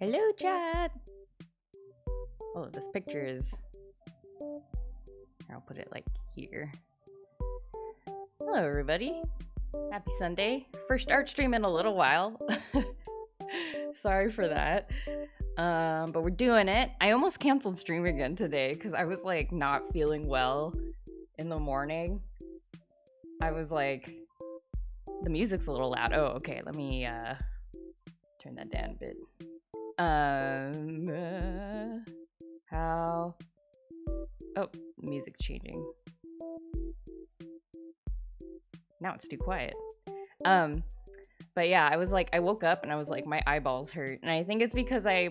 Hello, chat. Oh, this picture is. I'll put it like here. Hello, everybody. Happy Sunday. First art stream in a little while. Sorry for that. But we're doing it. I almost canceled stream again today because I was like not feeling well in the morning. I was like, the music's a little loud. Oh, okay. Let me turn that down a bit. How? Oh, the music's changing. Now it's too quiet. But yeah, I was like, I woke up and I was like, my eyeballs hurt, and I think it's because I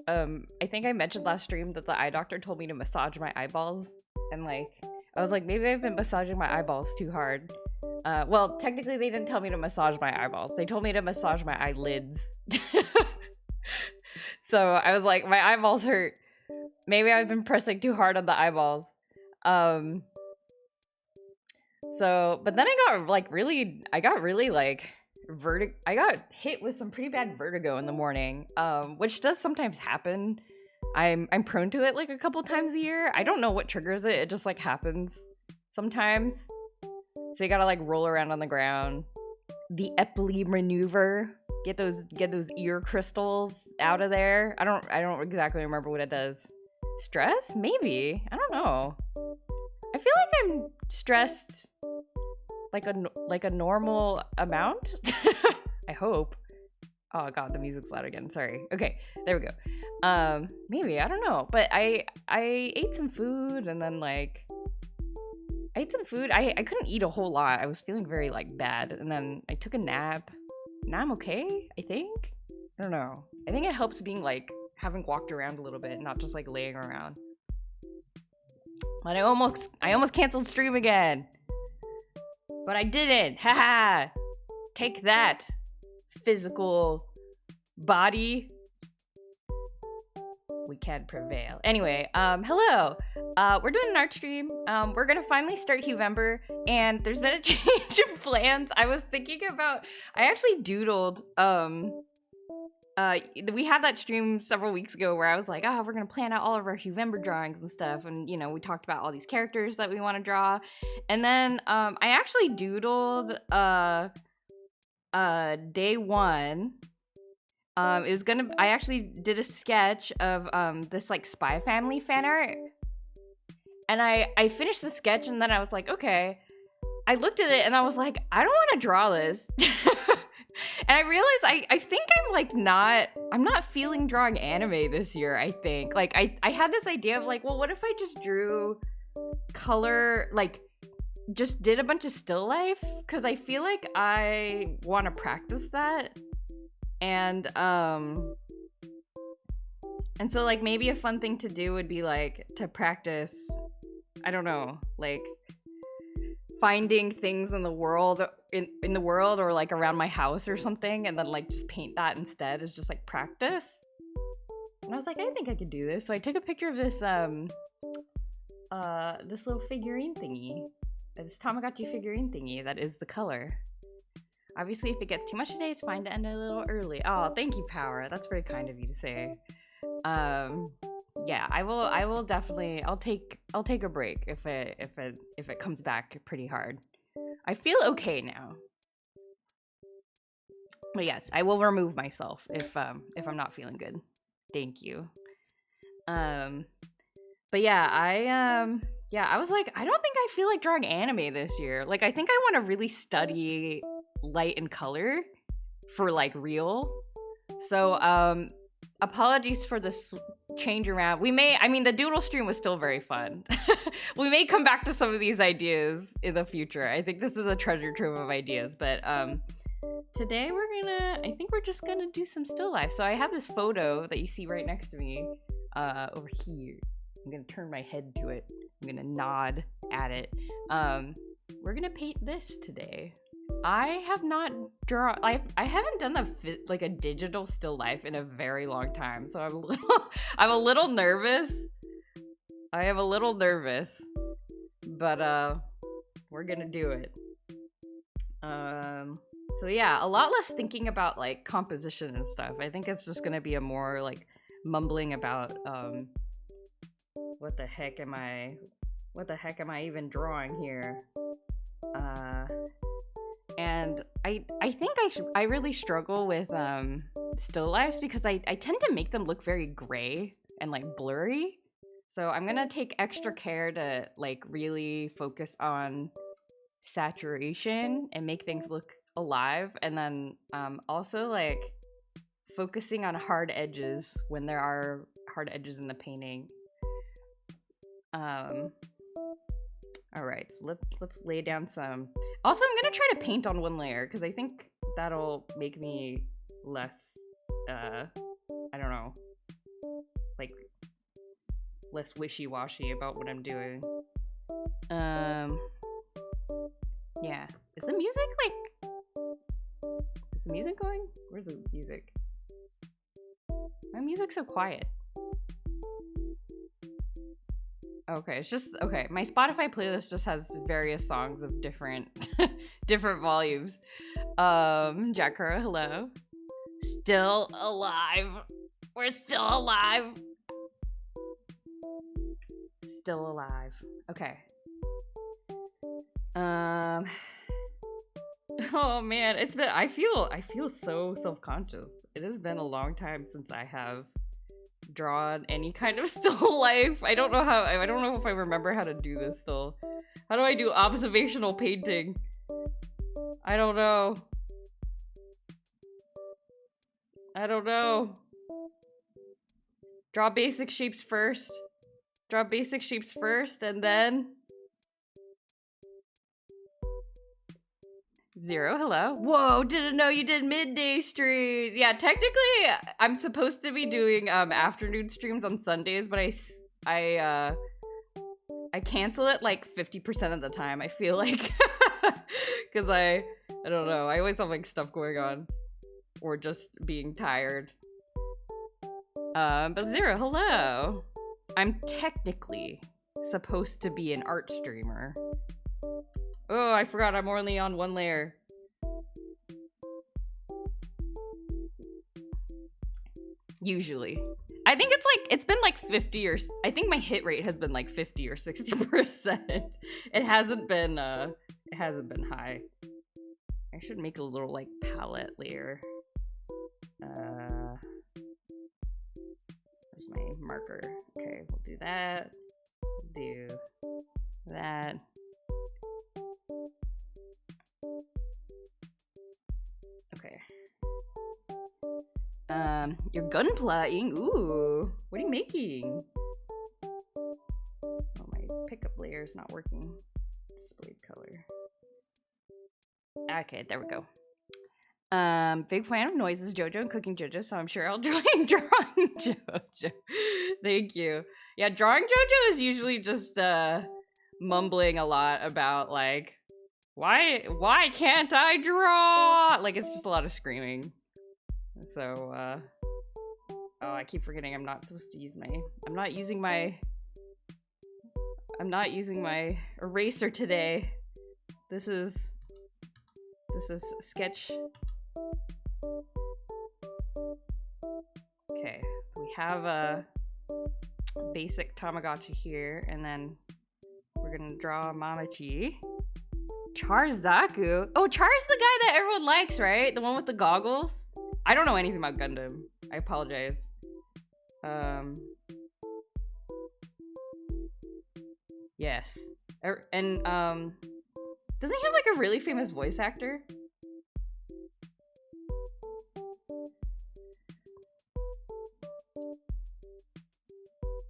think I mentioned last stream that the eye doctor told me to massage my eyeballs, and like, I was like, maybe I've been massaging my eyeballs too hard. Well, technically they didn't tell me to massage my eyeballs. They told me to massage my eyelids. So I was like, my eyeballs hurt. Maybe I've been pressing too hard on the eyeballs. So, but then I got really like I got hit with some pretty bad vertigo in the morning, which does sometimes happen. I'm prone to it like a couple times a year. I don't know what triggers it. It just like happens sometimes. So you gotta like roll around on the ground. The Epley maneuver. Get those ear crystals out of there. I don't exactly remember what it does. Stress? Maybe. I don't know. I feel like I'm stressed like a normal amount. I hope. Oh god, the music's loud again. Sorry. Okay, there we go. Maybe, I don't know. But I ate some food, and then like I ate some food. I couldn't eat a whole lot. I was feeling very like bad, and then I took a nap. Now I'm okay, I think. I don't know. I think it helps being like having walked around a little bit, not just like laying around. But I almost canceled stream again. But I didn't. Haha. Take that, physical body. We can prevail. Anyway, hello. We're doing an art stream. We're gonna finally start Huevember, and there's been a change of plans. I was thinking about, I actually doodled, we had that stream several weeks ago where I was like, oh, we're gonna plan out all of our Huevember drawings and stuff, and you know, we talked about all these characters that we want to draw, and then I actually doodled day one. It was gonna, I actually did a sketch of this like Spy Family fan art, and I finished the sketch, and then I was like, okay. I looked at it and I was like, I don't want to draw this. And I realized I think I'm like I'm not feeling drawing anime this year, I think. Like I had this idea of like, well, what if I just drew color, like just did a bunch of still life? Because I feel like I want to practice that. And so like maybe a fun thing to do would be like to practice, I don't know, like finding things in the world in the world or like around my house or something, and then like just paint that instead as just like practice. And I was like, I think I could do this. So I took a picture of this this little figurine thingy, this Tamagotchi figurine thingy that is the color. Obviously, if it gets too much today, it's fine to end a little early. Oh, thank you, Power. That's very kind of you to say. Yeah, I will definitely. I'll take a break if it comes back pretty hard. I feel okay now. But yes, I will remove myself if I'm not feeling good. Thank you. But yeah, I was like, I don't think I feel like drawing anime this year. Like, I think I want to really study light and color for like real. So apologies for this change around. The doodle stream was still very fun. We may come back to some of these ideas in the future. I think this is a treasure trove of ideas, but today I think we're just gonna do some still life. So I have this photo that you see right next to me over here. I'm gonna turn my head to it. I'm gonna nod at it. We're gonna paint this today. I have not drawn. I haven't done a digital still life in a very long time, so I'm a little nervous. I am a little nervous, but we're gonna do it. So yeah, a lot less thinking about like composition and stuff. I think it's just gonna be a more like mumbling about what the heck am I even drawing here? And I think I really struggle with still lifes because I tend to make them look very gray and like blurry. So I'm gonna take extra care to like really focus on saturation and make things look alive, and then also like focusing on hard edges when there are hard edges in the painting. All right, so let's lay down some. Also, I'm gonna try to paint on one layer because I think that'll make me less, I don't know, like less wishy-washy about what I'm doing. Yeah. Is the music going? Where's the music? My music's so quiet. Okay, it's just okay. My Spotify playlist just has various songs of different different volumes. Jack Crow, hello. Still alive. We're still alive. Still alive. Okay. Oh man, it's been I feel so self-conscious. It has been a long time since I have drawn any kind of still life. I don't know if I remember how to do this still. How do I do observational painting? I don't know. Draw basic shapes first. And then Zero, hello. Whoa, didn't know you did midday stream. Yeah, technically, I'm supposed to be doing afternoon streams on Sundays, but I cancel it like 50% of the time. I feel like, because I don't know. I always have like stuff going on, or just being tired. But Zero, hello. I'm technically supposed to be an art streamer. Oh, I forgot I'm only on one layer. Usually. I think it's been like 50 or I think my hit rate has been like 50 or 60%. It hasn't been high. I should make a little like palette layer. Where's my marker? Okay, we'll do that. Do that. Okay. You're gunplaying. Ooh, what are you making? Oh, my pickup layer is not working. Displayed color. Okay, there we go. Big fan of noises, Jojo, and cooking Jojo, so I'm sure I'll join drawing Jojo. Thank you. Yeah, drawing Jojo is usually just mumbling a lot about like why can't I draw? Like it's just a lot of screaming. So oh, I keep forgetting I'm not supposed to use I'm not using my eraser today. This is sketch. Okay, so we have a basic Tamagotchi here, and then we're gonna draw Mimitchi. Charzaku. Oh, Char's the guy that everyone likes, right? The one with the goggles? I don't know anything about Gundam. I apologize. Yes. And doesn't he have like a really famous voice actor?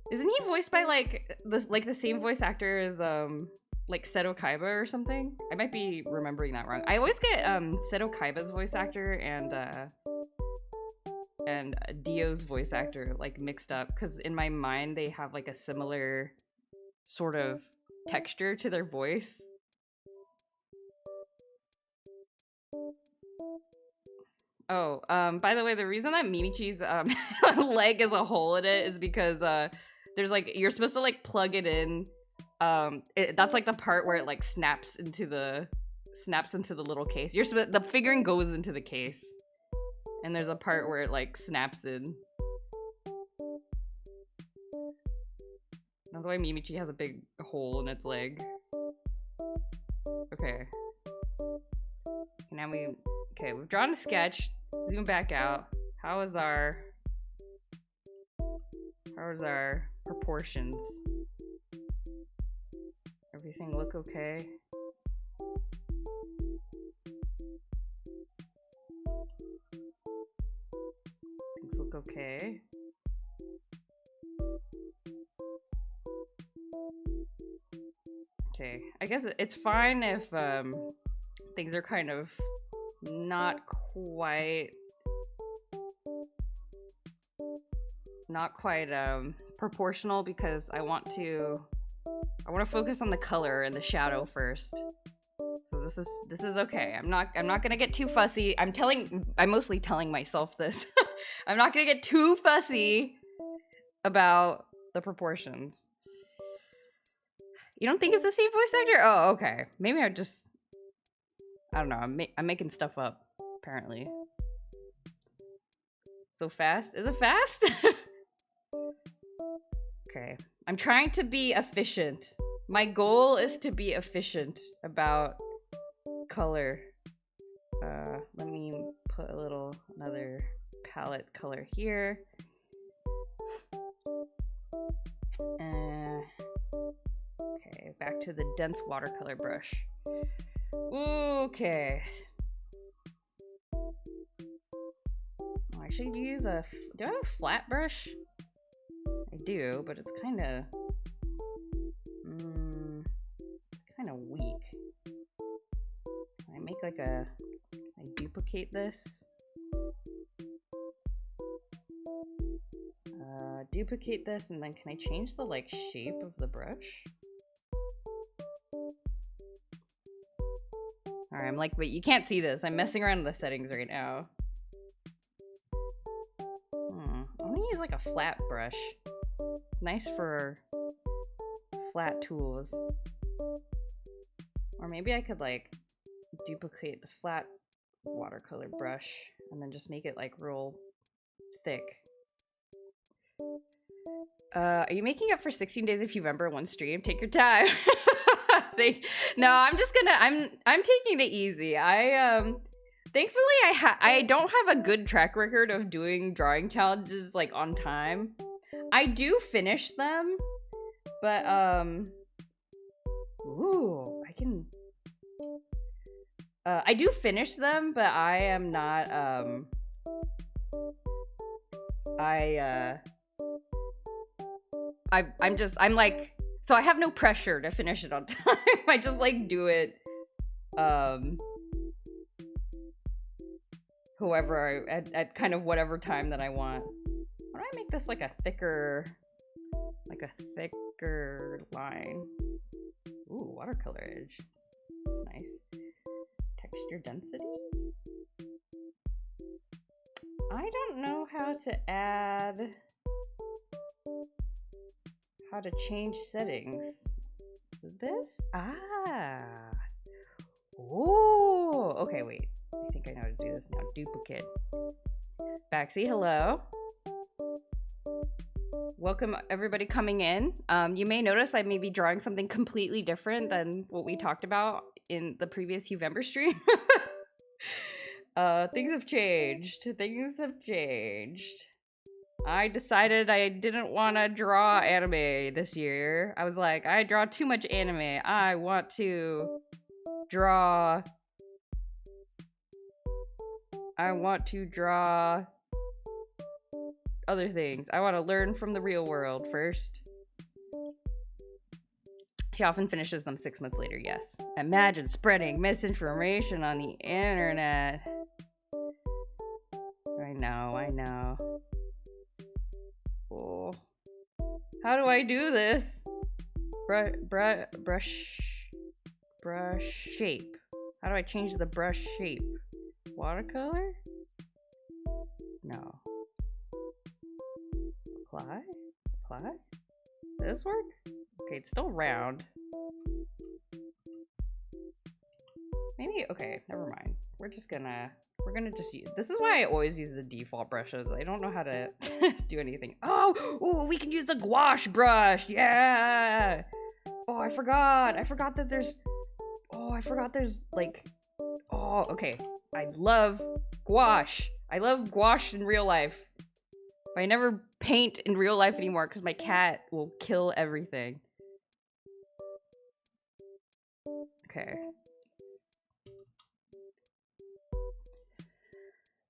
Isn't he voiced by like the same voice actor as like Seto Kaiba or something? I might be remembering that wrong. I always get Seto Kaiba's voice actor and Dio's voice actor like mixed up, because in my mind they have like a similar sort of texture to their voice. Oh, by the way, the reason that Mimitchi's leg is a hole in it is because there's like, you're supposed to like plug it in. That's like the part where it like snaps into the snaps into the little case. The figurine goes into the case. And there's a part where it like snaps in. That's why Mimitchi has a big hole in its leg. Okay. Now we've drawn a sketch. Zoom back out. How is our proportions? Everything look okay? Things look okay. Okay, I guess it's fine if things are kind of not quite proportional, because I want to focus on the color and the shadow first. So this is okay. I'm not gonna get too fussy. I'm mostly telling myself this. I'm not gonna get too fussy about the proportions. You don't think it's the same voice actor? Oh, okay. Maybe I don't know. I'm making stuff up, apparently. So fast? Is it fast? Okay. I'm trying to be efficient. My goal is to be efficient about color. Let me put another palette color here. Okay, back to the dense watercolor brush. Okay. Oh, I should use do I have a flat brush? I do, but it's kind of weak. Can I make like I duplicate this? Duplicate this, and then can I change the like shape of the brush? Alright, I'm like, wait, you can't see this. I'm messing around with the settings right now. I'm gonna use like a flat brush. Nice for flat tools. Or maybe I could like duplicate the flat watercolor brush and then just make it like real thick. Are you making up for 16 days of Huevember one stream? Take your time. No, I'm taking it easy. Thankfully I don't have a good track record of doing drawing challenges like on time. I do finish them, but I do finish them, but I am not I'm like, so I have no pressure to finish it on time. I just like do it at kind of whatever time that I want. Why don't I make this like a thicker line? Ooh, watercolor edge. That's nice. Texture density? I don't know how to change settings. This? Oh, okay, wait. I think I know how to do this now. Duplicate. Baxi, hello. Welcome everybody coming in. You may notice I may be drawing something completely different than what we talked about in the previous Huevember stream. Things have changed. I decided I didn't want to draw anime this year. I was like, I draw too much anime. I want to draw other things. I want to learn from the real world first. She often finishes them 6 months later, yes. Imagine spreading misinformation on the internet. I know. Oh. How do I do this? Brush shape. How do I change the brush shape? Watercolor? No. Apply? Does this work? Okay, it's still round. Maybe, okay, never mind. We're gonna just use, this is why I always use the default brushes. I don't know how to do anything. Oh, ooh, we can use the gouache brush, yeah! Oh, I forgot that there's, like, oh, okay. I love gouache. I love gouache in real life. But I never paint in real life anymore because my cat will kill everything. Okay.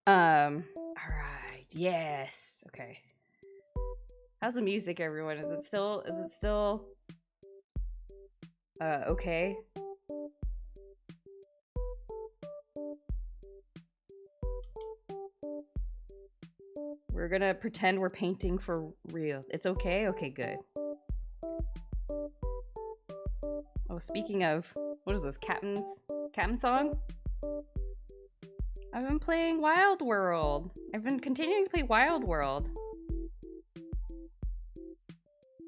Alright, yes. Okay. How's the music, everyone? Is it still, okay? We're gonna pretend we're painting for real. It's okay? Okay, good. Oh, speaking of, what is this, Captain Song? I've been playing Wild World. I've been continuing to play Wild World.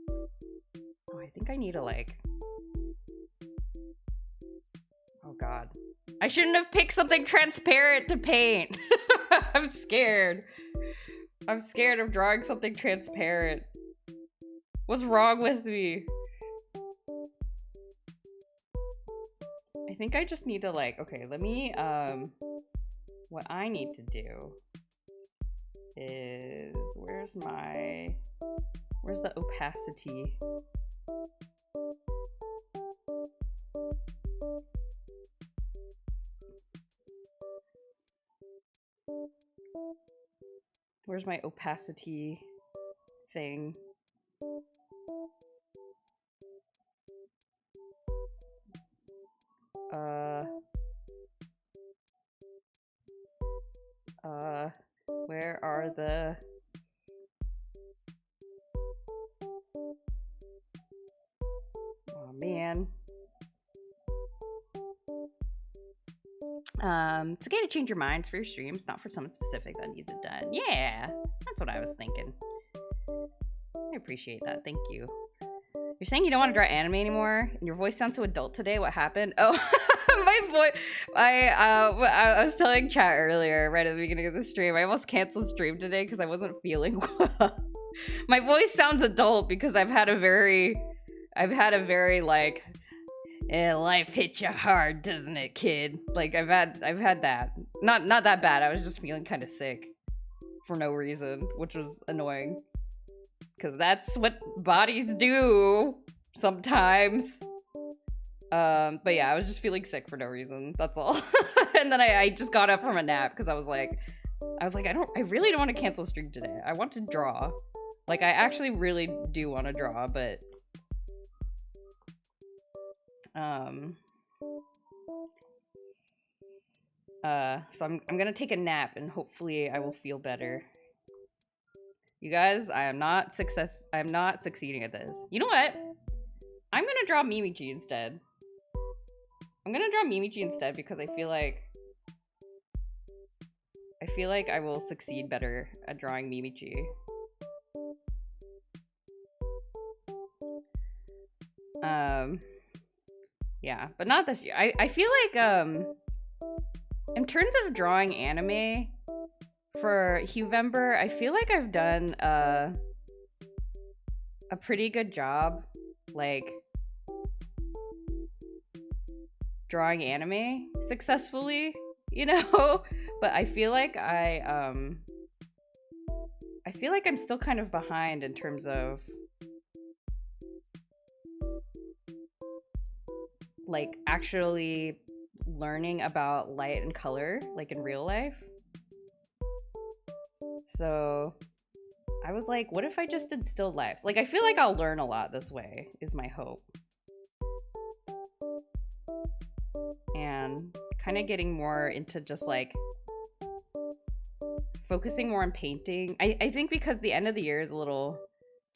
Oh, I think I need to, like... Oh god. I shouldn't have picked something transparent to paint. I'm scared. I'm scared of drawing something transparent. What's wrong with me? I think I just need to, like, okay, let me, what I need to do is, where's the opacity? Where's my opacity thing? Where are the... Oh, man. It's okay to change your minds for your streams, not for someone specific that needs it done. Yeah, that's what I was thinking. I appreciate that. Thank you. You're saying you don't want to draw anime anymore, and your voice sounds so adult today. What happened? Oh, my voice. I was telling chat earlier, right at the beginning of the stream. I almost canceled stream today because I wasn't feeling well. My voice sounds adult because I've had a very like, life hits you hard, doesn't it, kid? Like I've had that. Not that bad. I was just feeling kind of sick for no reason, which was annoying. Because that's what bodies do sometimes. But yeah, I was just feeling sick for no reason. That's all. And then I just got up from a nap because I was like, I really don't want to cancel stream today. I want to draw. Like, I actually really do want to draw, but so I'm gonna take a nap and hopefully I will feel better. You guys, I am not succeeding at this. You know what? I'm gonna draw Mimitchi instead. I'm gonna draw Mimitchi instead because I feel like I will succeed better at drawing Mimitchi. Yeah, but not this year. I feel like, in terms of drawing anime for Huevember, I feel like I've done, a pretty good job, like, drawing anime successfully, you know? But I feel like I feel like I'm still kind of behind in terms of, like, actually learning about light and color, like, in real life. So I was like, what if I just did still lifes? Like, I feel like I'll learn a lot this way, is my hope. And kind of getting more into just, like, focusing more on painting. I think because the end of the year is a little,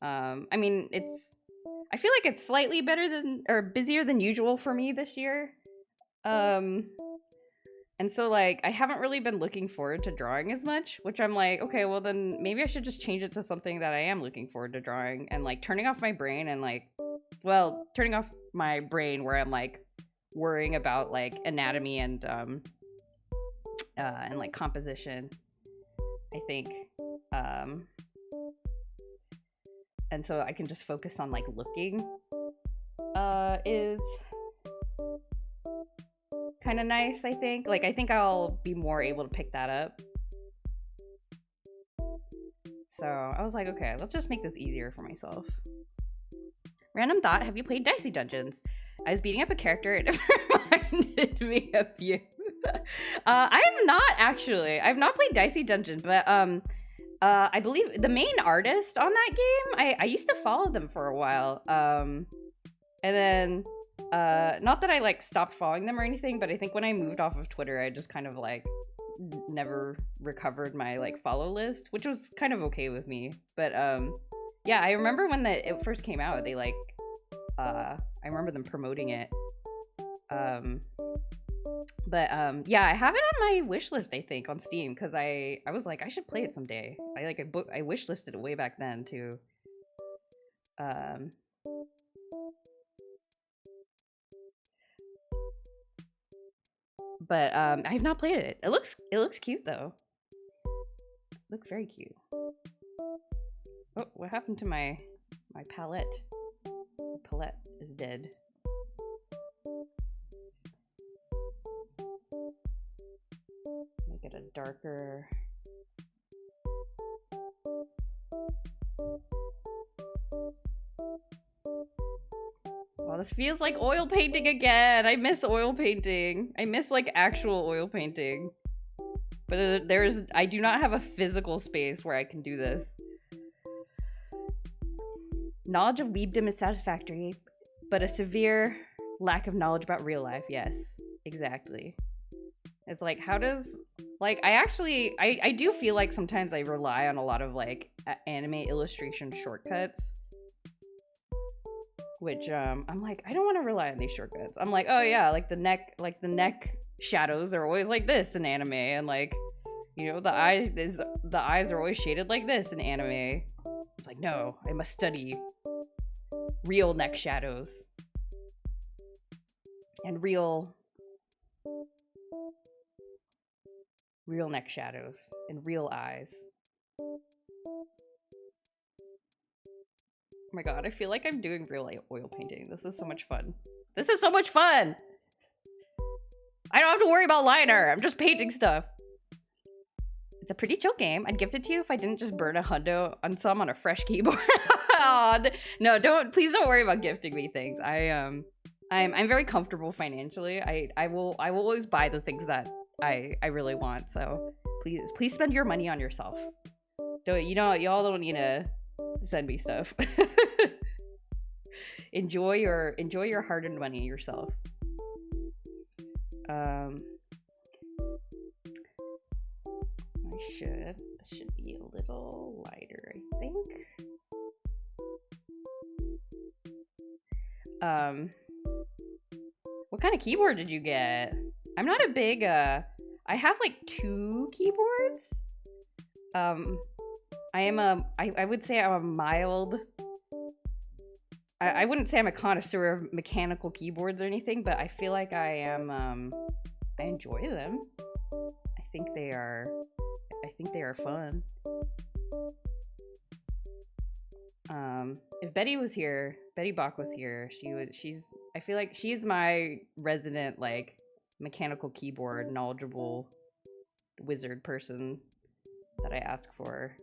I mean, I feel like it's slightly better than, or busier than usual for me this year. And so, like, I haven't really been looking forward to drawing as much, which I'm like, okay, well then maybe I should just change it to something that I am looking forward to drawing, and, like, turning off my brain and, like, well, turning off my brain where I'm like, worrying about like anatomy and like composition, I think. And so I can just focus on like looking is kind of nice, I think. Like, I think I'll be more able to pick that up. So I was like, okay, let's just make this easier for myself. Random thought, have you played Dicey Dungeons? I was beating up a character and it reminded me of you. I have not, actually. I've not played Dicey Dungeons, but I believe the main artist on that game, I used to follow them for a while. And then, not that I like stopped following them or anything, but I think when I moved off of Twitter, I just kind of like never recovered my like follow list, which was kind of okay with me. But yeah, I remember when it first came out, they like, I remember them promoting it. But yeah, I have it on my wish list, I think, on Steam, because I was like, I should play it someday. I wish listed it way back then too. But I have not played it. It looks cute though. It looks very cute. Oh, what happened to my palette? The palette is dead. Make it a darker. Well, this feels like oil painting again. I miss oil painting. I miss like actual oil painting. But I do not have a physical space where I can do this. Knowledge of weebdom is satisfactory, but a severe lack of knowledge about real life. Yes, exactly. It's like, how does, like, I do feel like sometimes I rely on a lot of like anime illustration shortcuts, which I'm like, I don't want to rely on these shortcuts. I'm like, oh yeah, like the neck shadows are always like this in anime, and like, you know, the eyes are always shaded like this in anime. It's like, no, I must study real neck shadows and real neck shadows and real eyes. Oh my god, I feel like I'm doing real oil painting. This is so much fun. This is so much fun! I don't have to worry about liner. I'm just painting stuff. It's a pretty chill game. I'd gift it to you if I didn't just burn a hundo on a fresh keyboard. No, please don't worry about gifting me things. I'm very comfortable financially. I will always buy the things that I really want. So please spend your money on yourself. Y'all don't need to send me stuff. enjoy your hard-earned money yourself. This should be a little lighter, I think. What kind of keyboard did you get? I'm not a big, I have like 2 keyboards. I would say I'm a mild, I wouldn't say I'm a connoisseur of mechanical keyboards or anything, but I feel like I am, I enjoy them. I think they are fun. If Betty was here, Betty Bach was here, I feel like she's my resident, like, mechanical keyboard knowledgeable wizard person that I ask for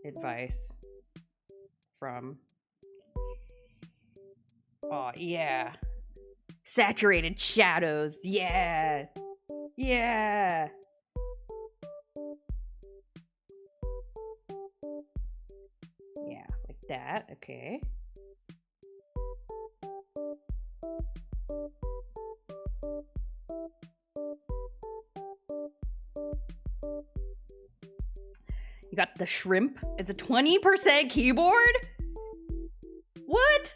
advice from. Oh, yeah. Saturated shadows. Yeah. Yeah. Yeah, like that. Okay. You got the shrimp. It's a 20% keyboard? What?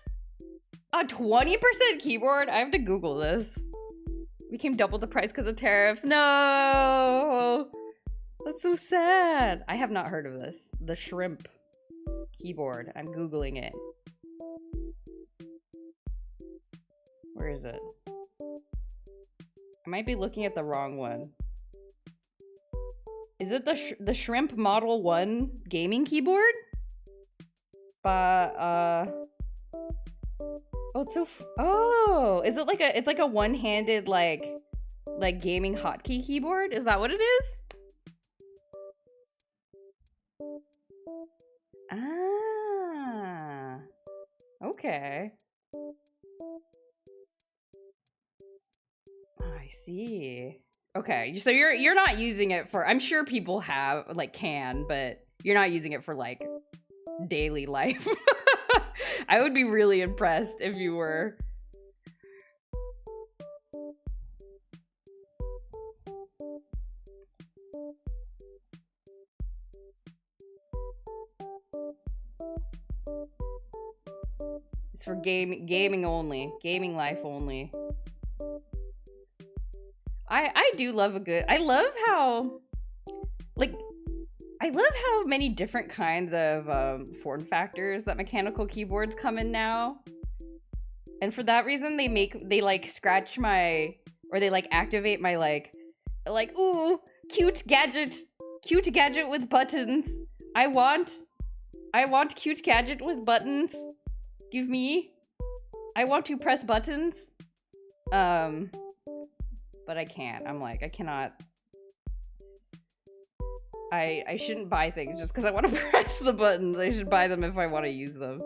A 20% keyboard? I have to Google this. Became double the price because of tariffs. No! That's so sad. I have not heard of this. The shrimp keyboard. I'm Googling it. Where is it? might be looking at the wrong one. Is it the Shrimp Model 1 gaming keyboard? Oh, it's so oh, is it like it's like a one-handed like gaming hotkey keyboard? Is that what it is? Ah. Okay. I see. Okay, so you're not using it for, I'm sure people have, like, can, but you're not using it for, like, daily life. I would be really impressed if you were. It's for gaming only. Gaming life only. I do love a good, I love how many different kinds of form factors that mechanical keyboards come in now. And for that reason, they like scratch my, or they like activate my like, ooh, cute gadget with buttons. I want cute gadget with buttons. Give me. I want to press buttons. But I can't. I'm like, I cannot. I shouldn't buy things just because I want to press the buttons. I should buy them if I want to use them.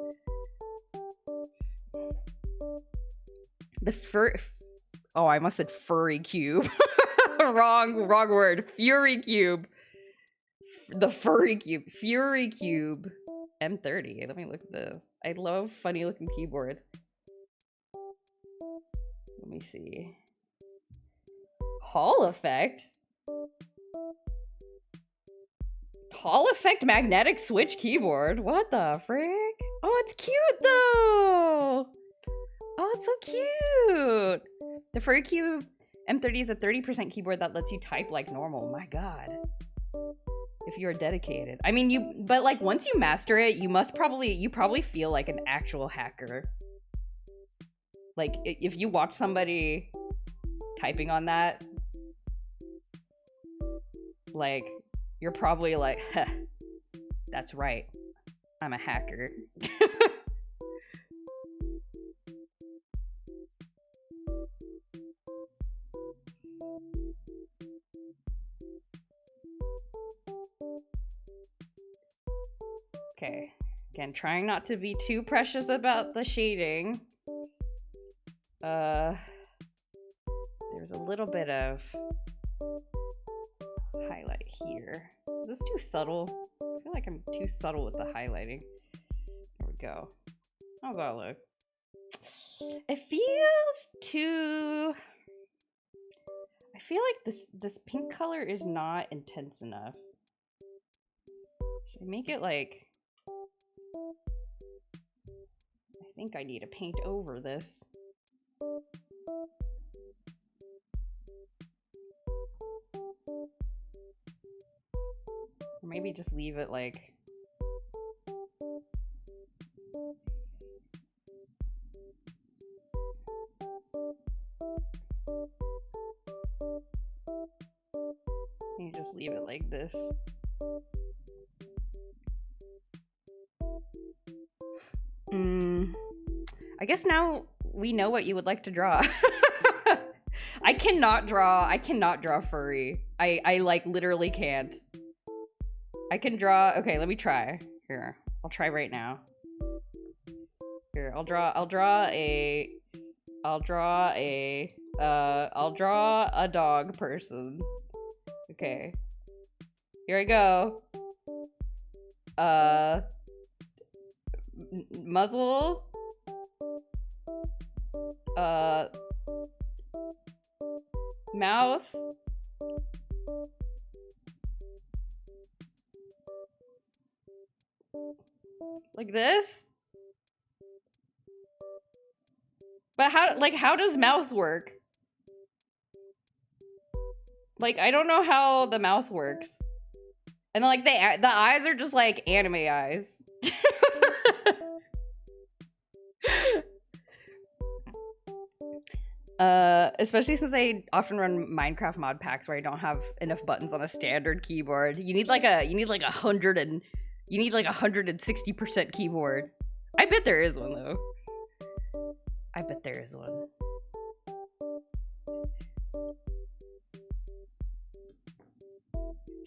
Oh, I must have said furry cube. wrong word. Fury cube. The furry cube. Fury cube. M30. Let me look at this. I love funny looking keyboards. Let me see. Hall effect? Hall effect magnetic switch keyboard? What the frick? Oh, it's cute though! Oh, it's so cute! The Furry Cube M30 is a 30% keyboard that lets you type like normal. My god. If you are dedicated. I mean, but like once you master it, you probably feel like an actual hacker. Like if you watch somebody typing on that, like, you're probably like, huh, that's right. I'm a hacker. Okay. Again, trying not to be too precious about the shading. There's a little bit of highlight here. Is this too subtle? I feel like I'm too subtle with the highlighting. There we go. How's that look? It feels too... I feel like this pink color is not intense enough. Should I make it like... I think I need to paint over this. Or maybe just leave it like... Maybe just leave it like this. I guess now we know what you would like to draw. I cannot draw furry. I like literally can't. I can draw, okay, let me try. Here, I'll try right now. Here, I'll draw a dog person. Okay. Here I go. Muzzle. Mouth. Like this? But how does mouth work? Like, I don't know how the mouth works. And then, like, the eyes are just, like, anime eyes. Especially since I often run Minecraft mod packs where I don't have enough buttons on a standard keyboard. You need like 160% keyboard. I bet there is one though. I bet there is one.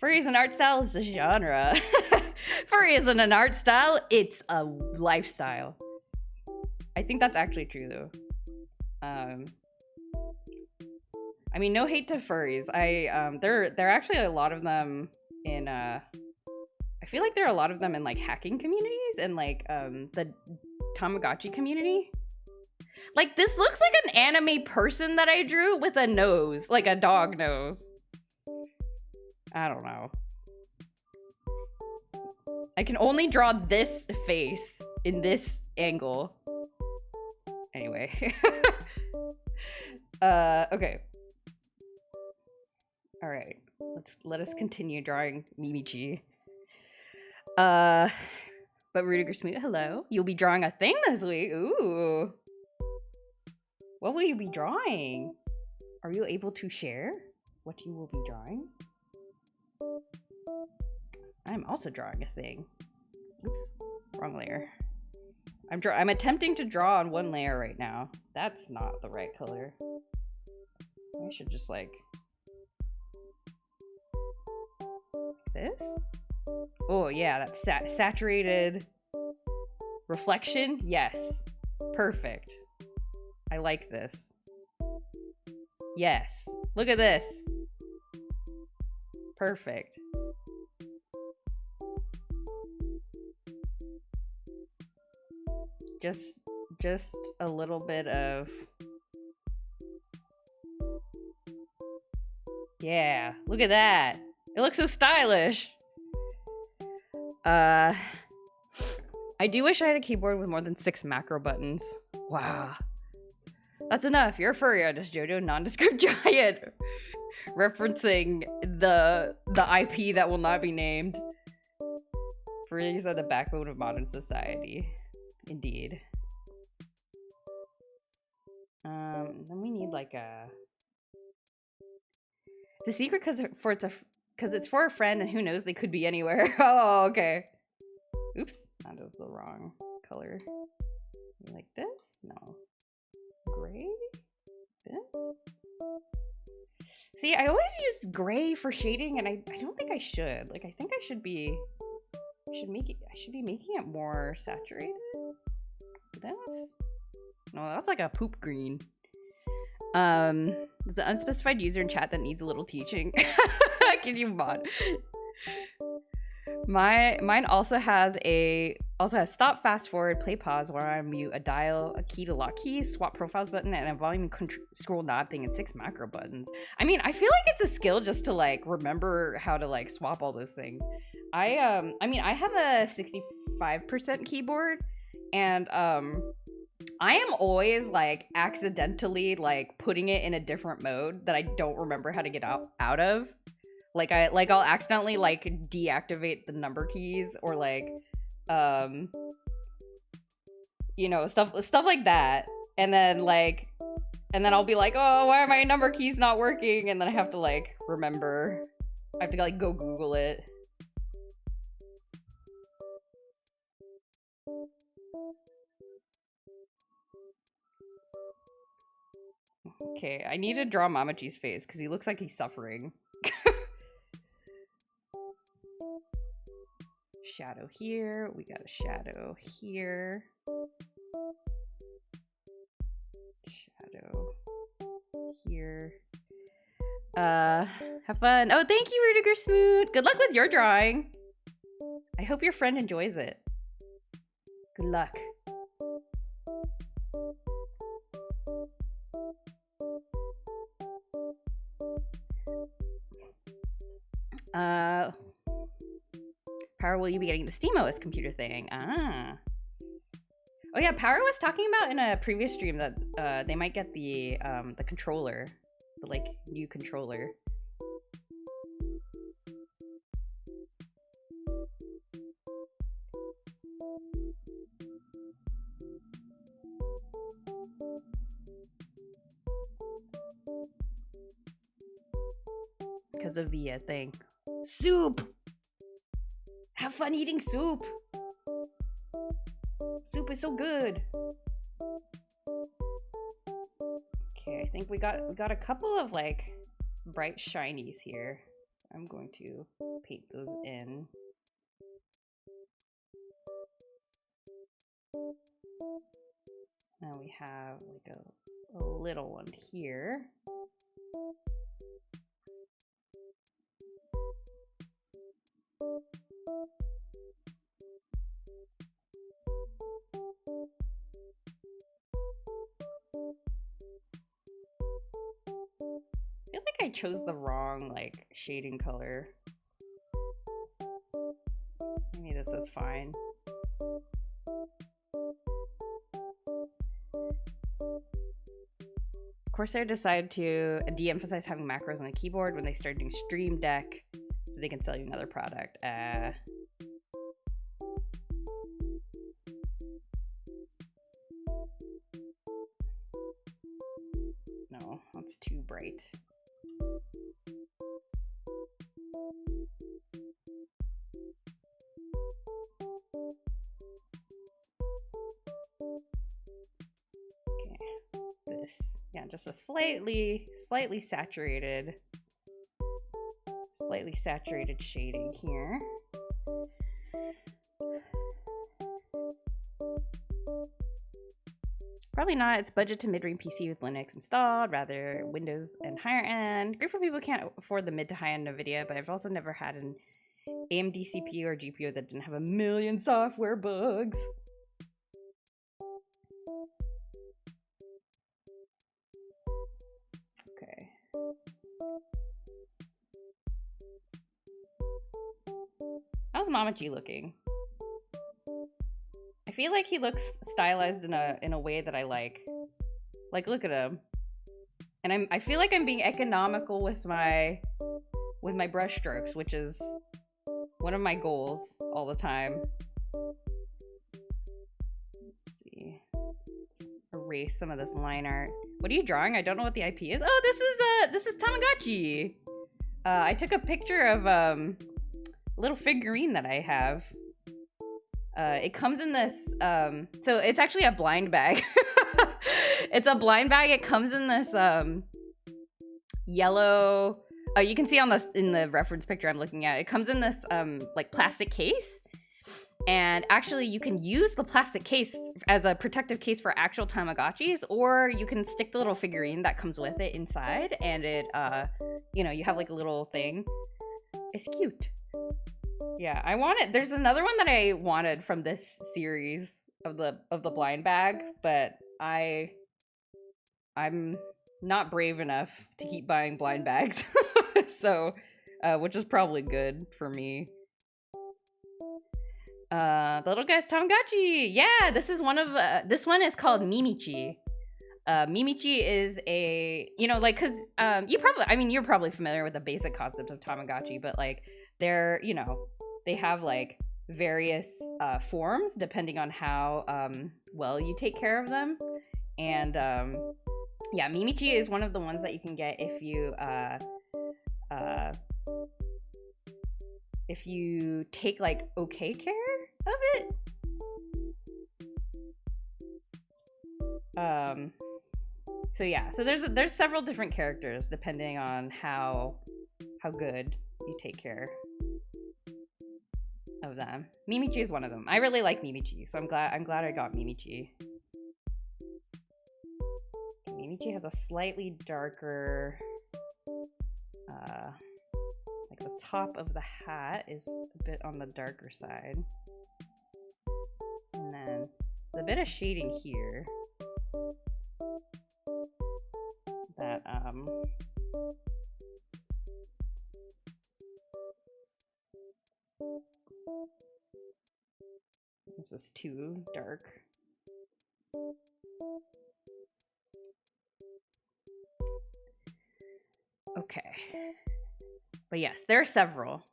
Furry is an art style, it's a genre. Furry isn't an art style, it's a lifestyle. I think that's actually true though. I mean, no hate to furries. There are actually a lot of them in I feel like there are a lot of them in like hacking communities and like the Tamagotchi community. Like this looks like an anime person that I drew with a nose, like a dog nose. I don't know. I can only draw this face in this angle. Anyway. Okay. All right. Let us continue drawing Mimitchi. But Rudiger Smooth, hello. You'll be drawing a thing this week. Ooh. What will you be drawing? Are you able to share what you will be drawing? I'm also drawing a thing. Oops, wrong layer. I'm attempting to draw on one layer right now. That's not the right color. I should just like this. Oh yeah, that's saturated reflection. Yes, perfect. I like this. Yes, look at this. Perfect. Just a little bit of, yeah, look at that. It looks so stylish. I do wish I had a keyboard with more than 6 macro buttons. Wow. That's enough. You're a furry artist, Jojo, nondescript giant. Referencing the IP that will not be named. Furries are the backbone of modern society. Indeed. Then we need like a... It's a secret because it's for a friend and who knows, they could be anywhere. Oh, okay. Oops, that was the wrong color. Like this? No. Gray? This? See, I always use gray for shading and I don't think I should. Like, I think I should be making it more saturated. This? No, that's like a poop green. It's an unspecified user in chat that needs a little teaching. Can you mod? Mine also has stop, fast forward, play, pause, where I mute, a dial, a key to lock keys, swap profiles button, and a volume scroll knob thing, and 6 macro buttons. I mean, I feel like it's a skill just to like remember how to like swap all those things. I mean, I have a 65% keyboard, and I am always like accidentally like putting it in a different mode that I don't remember how to get out of. Like I'll accidentally like deactivate the number keys or like you know, stuff like that. And then I'll be like, oh, why are my number keys not working? And then I have to like remember. I have to like go Google it. Okay, I need to draw Mimitchi's face because he looks like he's suffering. Shadow here. We got a shadow here. Shadow here. Have fun. Oh, thank you, Rudiger Smoot. Good luck with your drawing. I hope your friend enjoys it. Good luck. Power, will you be getting the SteamOS computer thing? Ah. Oh yeah, Power was talking about in a previous stream that they might get the controller, the like new controller. because of the thing. Soup! Have fun eating soup! Soup is so good! Okay, I think we got a couple of like bright shinies here. I'm going to paint those in. Now we have like a little one here. I feel like I chose the wrong like shading color. Maybe this is fine. Corsair decided to de-emphasize having macros on the keyboard when they started doing Stream Deck so they can sell you another product. No, that's too bright. Yeah, just a slightly saturated shading here. Probably not. It's budget to mid-range PC with Linux installed, rather Windows and higher end. Great for people who can't afford the mid to high end NVIDIA, but I've also never had an AMD CPU or GPU that didn't have a million software bugs. Okay. How's Mimitchi looking? I feel like he looks stylized in a way that I like. Like, look at him. And I feel like I'm being economical with my brush strokes, which is one of my goals all the time. Let's see. Let's erase some of this line art. What are you drawing? I don't know what the IP is. Oh, this is Tamagotchi. I took a picture of a little figurine that I have. It comes in this, so it's actually a blind bag. It's a blind bag. It comes in this yellow, you can see on this in the reference picture I'm looking at, it comes in this like plastic case. And actually you can use the plastic case as a protective case for actual Tamagotchis, or you can stick the little figurine that comes with it inside, and it, you know, you have like a little thing. It's cute. Yeah, I want it. There's another one that I wanted from this series of the blind bag, but I'm not brave enough to keep buying blind bags. So, which is probably good for me. The little guy's Tamagotchi. Yeah, this is one of this one is called Mimitchi. Mimitchi is a, you know, like, cause you're probably familiar with the basic concept of Tamagotchi, but like they're, you know, they have like various forms depending on how well you take care of them. And yeah, Mimitchi is one of the ones that you can get if you take like okay care of it. So yeah, so there's several different characters depending on how good you take care of them. Mimitchi is one of them. I really like Mimitchi, so I'm glad I got Mimitchi. Mimitchi has a slightly darker, like the top of the hat is a bit on the darker side. And then there's a bit of shading here that, this is too dark. Okay. But yes, there are several.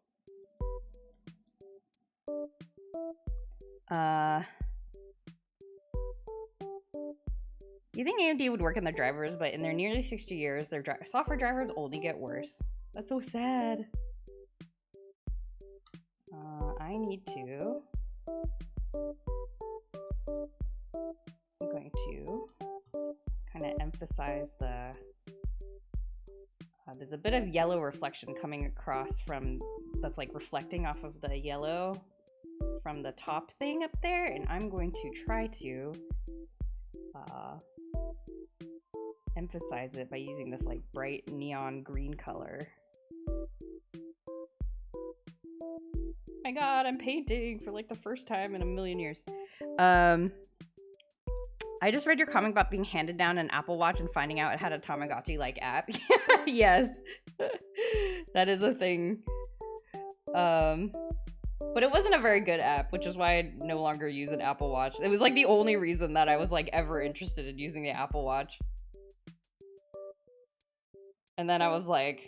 You think AMD would work in their drivers, but in their nearly 60 years, their software drivers only get worse. That's so sad. I need to. I'm going to kind of emphasize the. There's a bit of yellow reflection coming across from that's like reflecting off of the yellow from the top thing up there, and I'm going to try to emphasize it by using this like bright neon green color. My god, I'm painting for like the first time in a million years. I just read your comment about being handed down an Apple Watch and finding out it had a Tamagotchi-like app. Yes, that is a thing. But it wasn't a very good app, which is why I no longer use an Apple Watch. It was like the only reason that I was like ever interested in using the Apple Watch. And then I was like,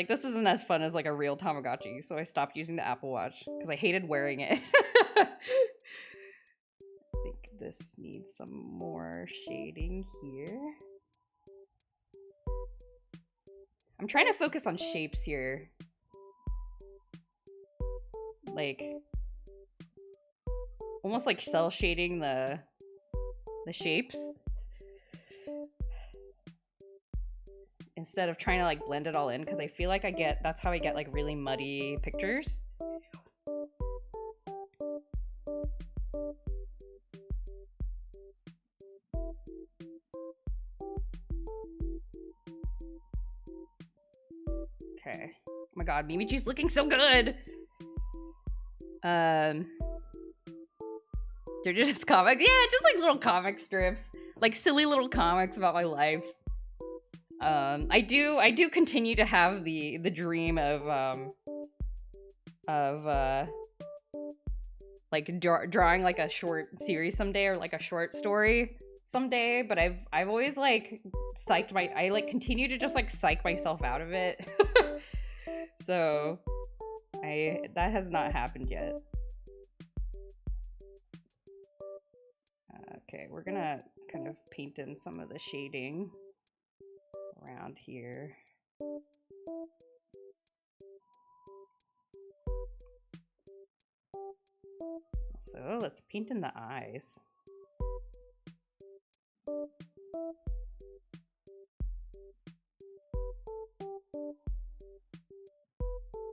this isn't as fun as like a real Tamagotchi, so I stopped using the Apple Watch because I hated wearing it. I think this needs some more shading here. I'm trying to focus on shapes here. Like, almost like cell shading the shapes. Instead of trying to like blend it all in, because I feel like that's how I get like really muddy pictures. Okay. Oh my god, Mimitchi's looking so good! They're just comics. Yeah, just like little comic strips. Like silly little comics about my life. I do continue to have the dream of like drawing like a short series someday, or like a short story someday, but I've always like I like continue to just like psych myself out of it. So that has not happened yet. Okay, we're gonna kind of paint in some of the shading around here. So let's paint in the eyes.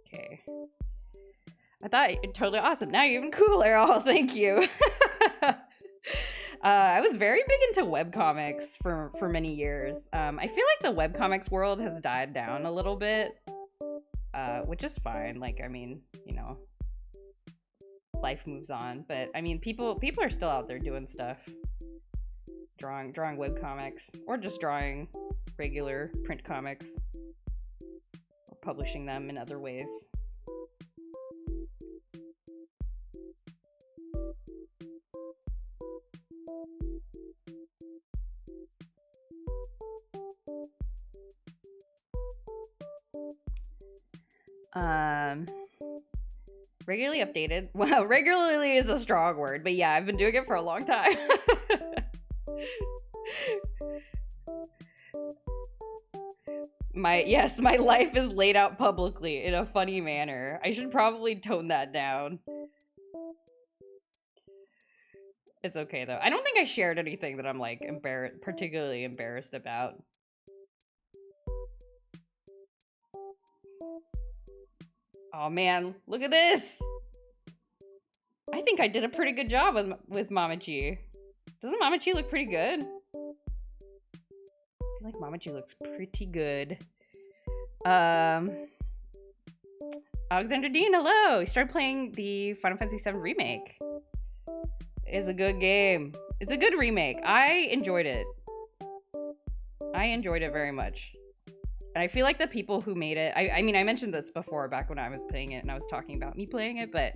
Okay. I thought totally awesome. Now you're even cooler. Oh, thank you. I was very big into webcomics for many years. I feel like the webcomics world has died down a little bit, which is fine. Like, I mean, you know, life moves on. But I mean, people are still out there doing stuff, drawing webcomics, or just drawing regular print comics, or publishing them in other ways. Regularly updated. Well, regularly is a strong word, but yeah, I've been doing it for a long time. My life is laid out publicly in a funny manner. I should probably tone that down. It's okay though. I don't think I shared anything that I'm like particularly embarrassed about. Oh man, look at this! I think I did a pretty good job with Mimitchi. Doesn't Mimitchi look pretty good? I feel like Mimitchi looks pretty good. Alexander Dean, hello! He started playing the Final Fantasy VII Remake. It's a good game. It's a good remake. I enjoyed it. I enjoyed it very much. And I feel like the people who made it, I mean, I mentioned this before back when I was playing it and I was talking about me playing it, but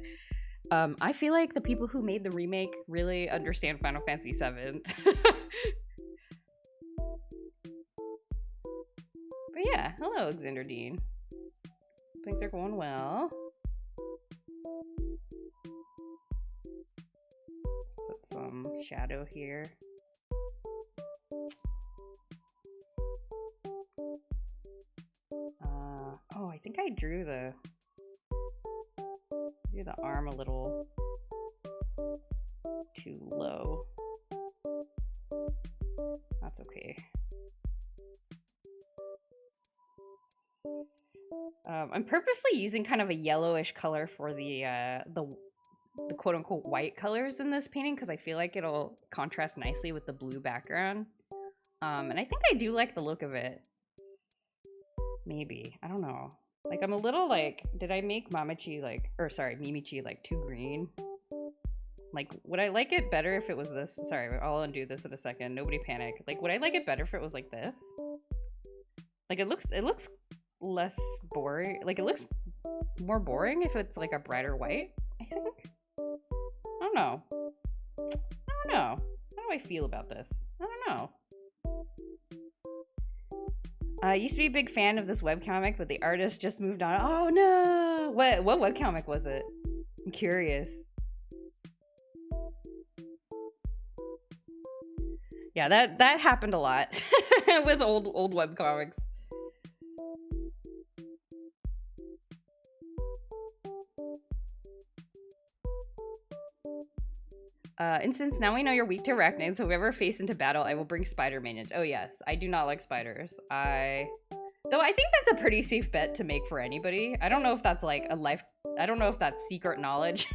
I feel like the people who made the remake really understand Final Fantasy VII. But yeah, hello, Alexander Dean. Things are going well. Let's put some shadow here. drew the arm a little too low. That's okay. I'm purposely using kind of a yellowish color for the quote-unquote white colors in this painting because I feel like it'll contrast nicely with the blue background. And I think I do like the look of it. Maybe. I don't know. Like, I'm a little like, did I make Mimitchi like too green? Like, would I like it better if it was this? Sorry, I'll undo this in a second. Nobody panic. Like, would I like it better if it was like this? Like, it looks less boring. Like, it looks more boring if it's like a brighter white, I think. I don't know. How do I feel about this? I don't know. I used to be a big fan of this webcomic, but the artist just moved on. Oh no! What webcomic was it? I'm curious. Yeah, that happened a lot with old webcomics. Instance, now we know you're weak to arachnids, so if we ever face into battle, I will bring spider minions. Oh yes, I do not like spiders. Though I think that's a pretty safe bet to make for anybody. I don't know if that's like I don't know if that's secret knowledge.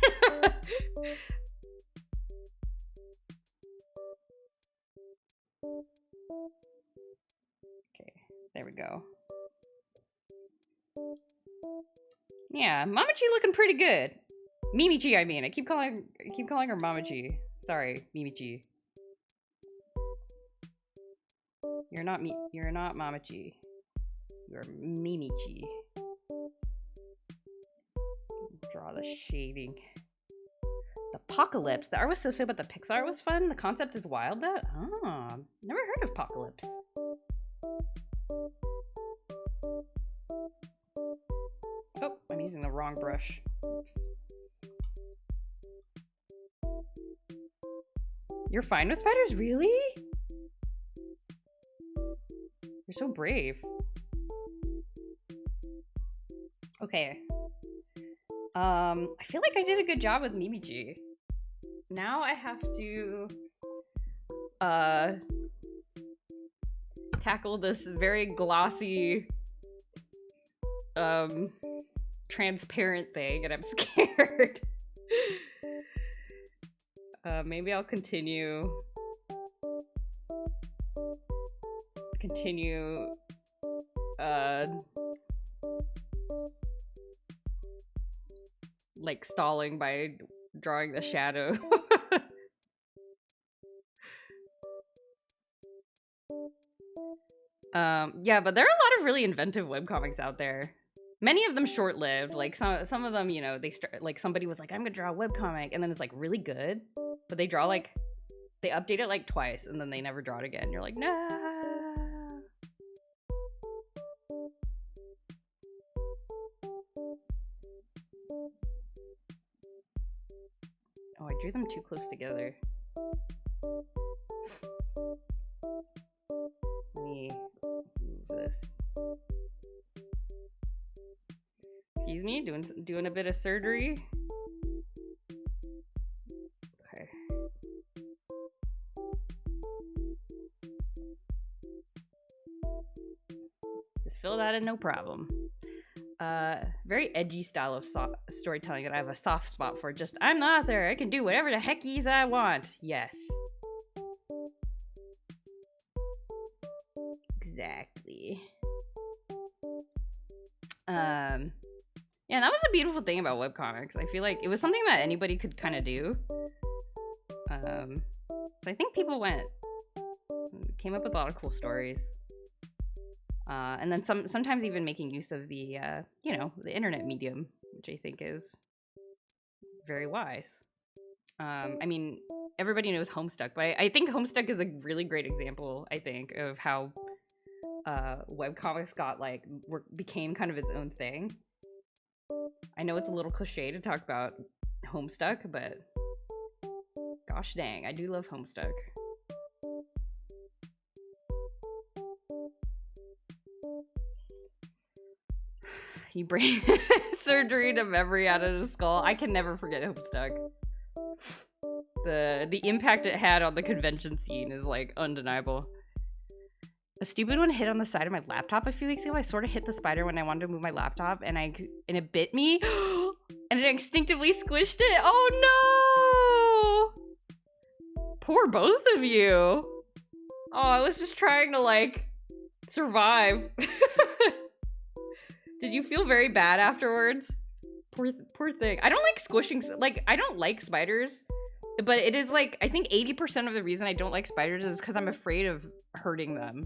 Okay, there we go. Yeah, Mimitchi looking pretty good. Mimitchi, I mean. I keep calling her Mimitchi. Sorry, Mimitchi. You're not Mimitchi. You're Mimitchi. Draw the shading. The Apocalypse. The art was so sick, but the Pixar art was fun. The concept is wild though. Oh, never heard of Apocalypse. Oh, I'm using the wrong brush. Oops. You're fine with spiders? Really? You're so brave. Okay. I feel like I did a good job with Mimitchi. Now I have to tackle this very glossy transparent thing, and I'm scared. Maybe I'll continue like stalling by drawing the shadow. Yeah, but there are a lot of really inventive webcomics out there. Many of them short-lived. Like some of them, you know, they start like somebody was like, I'm gonna draw a webcomic, and then it's like really good, but they update it like twice and then they never draw it again. You're like, no. Oh, I drew them too close together. Let me move this. Excuse me, doing a bit of surgery. Okay. Just fill that in, no problem. Very edgy style of storytelling that I have a soft spot for. Just, I'm the author, I can do whatever the heckies I want. Yes. Exactly. Yeah, that was the beautiful thing about webcomics. I feel like it was something that anybody could kind of do. So I think people came up with a lot of cool stories. And then sometimes even making use of the, you know, the internet medium, which I think is very wise. I mean, everybody knows Homestuck, but I think Homestuck is a really great example, I think, of how webcomics became kind of its own thing. I know it's a little cliche to talk about Homestuck, but gosh dang, I do love Homestuck. You brain surgery to memory out of the skull. I can never forget Homestuck. The impact it had on the convention scene is like undeniable. A stupid one hit on the side of my laptop a few weeks ago. I sort of hit the spider when I wanted to move my laptop, and it bit me, and it instinctively squished it. Oh no! Poor both of you. Oh, I was just trying to like survive. Did you feel very bad afterwards? Poor thing. I don't like squishing. Like I don't like spiders, but it is like I think 80% of the reason I don't like spiders is because I'm afraid of hurting them.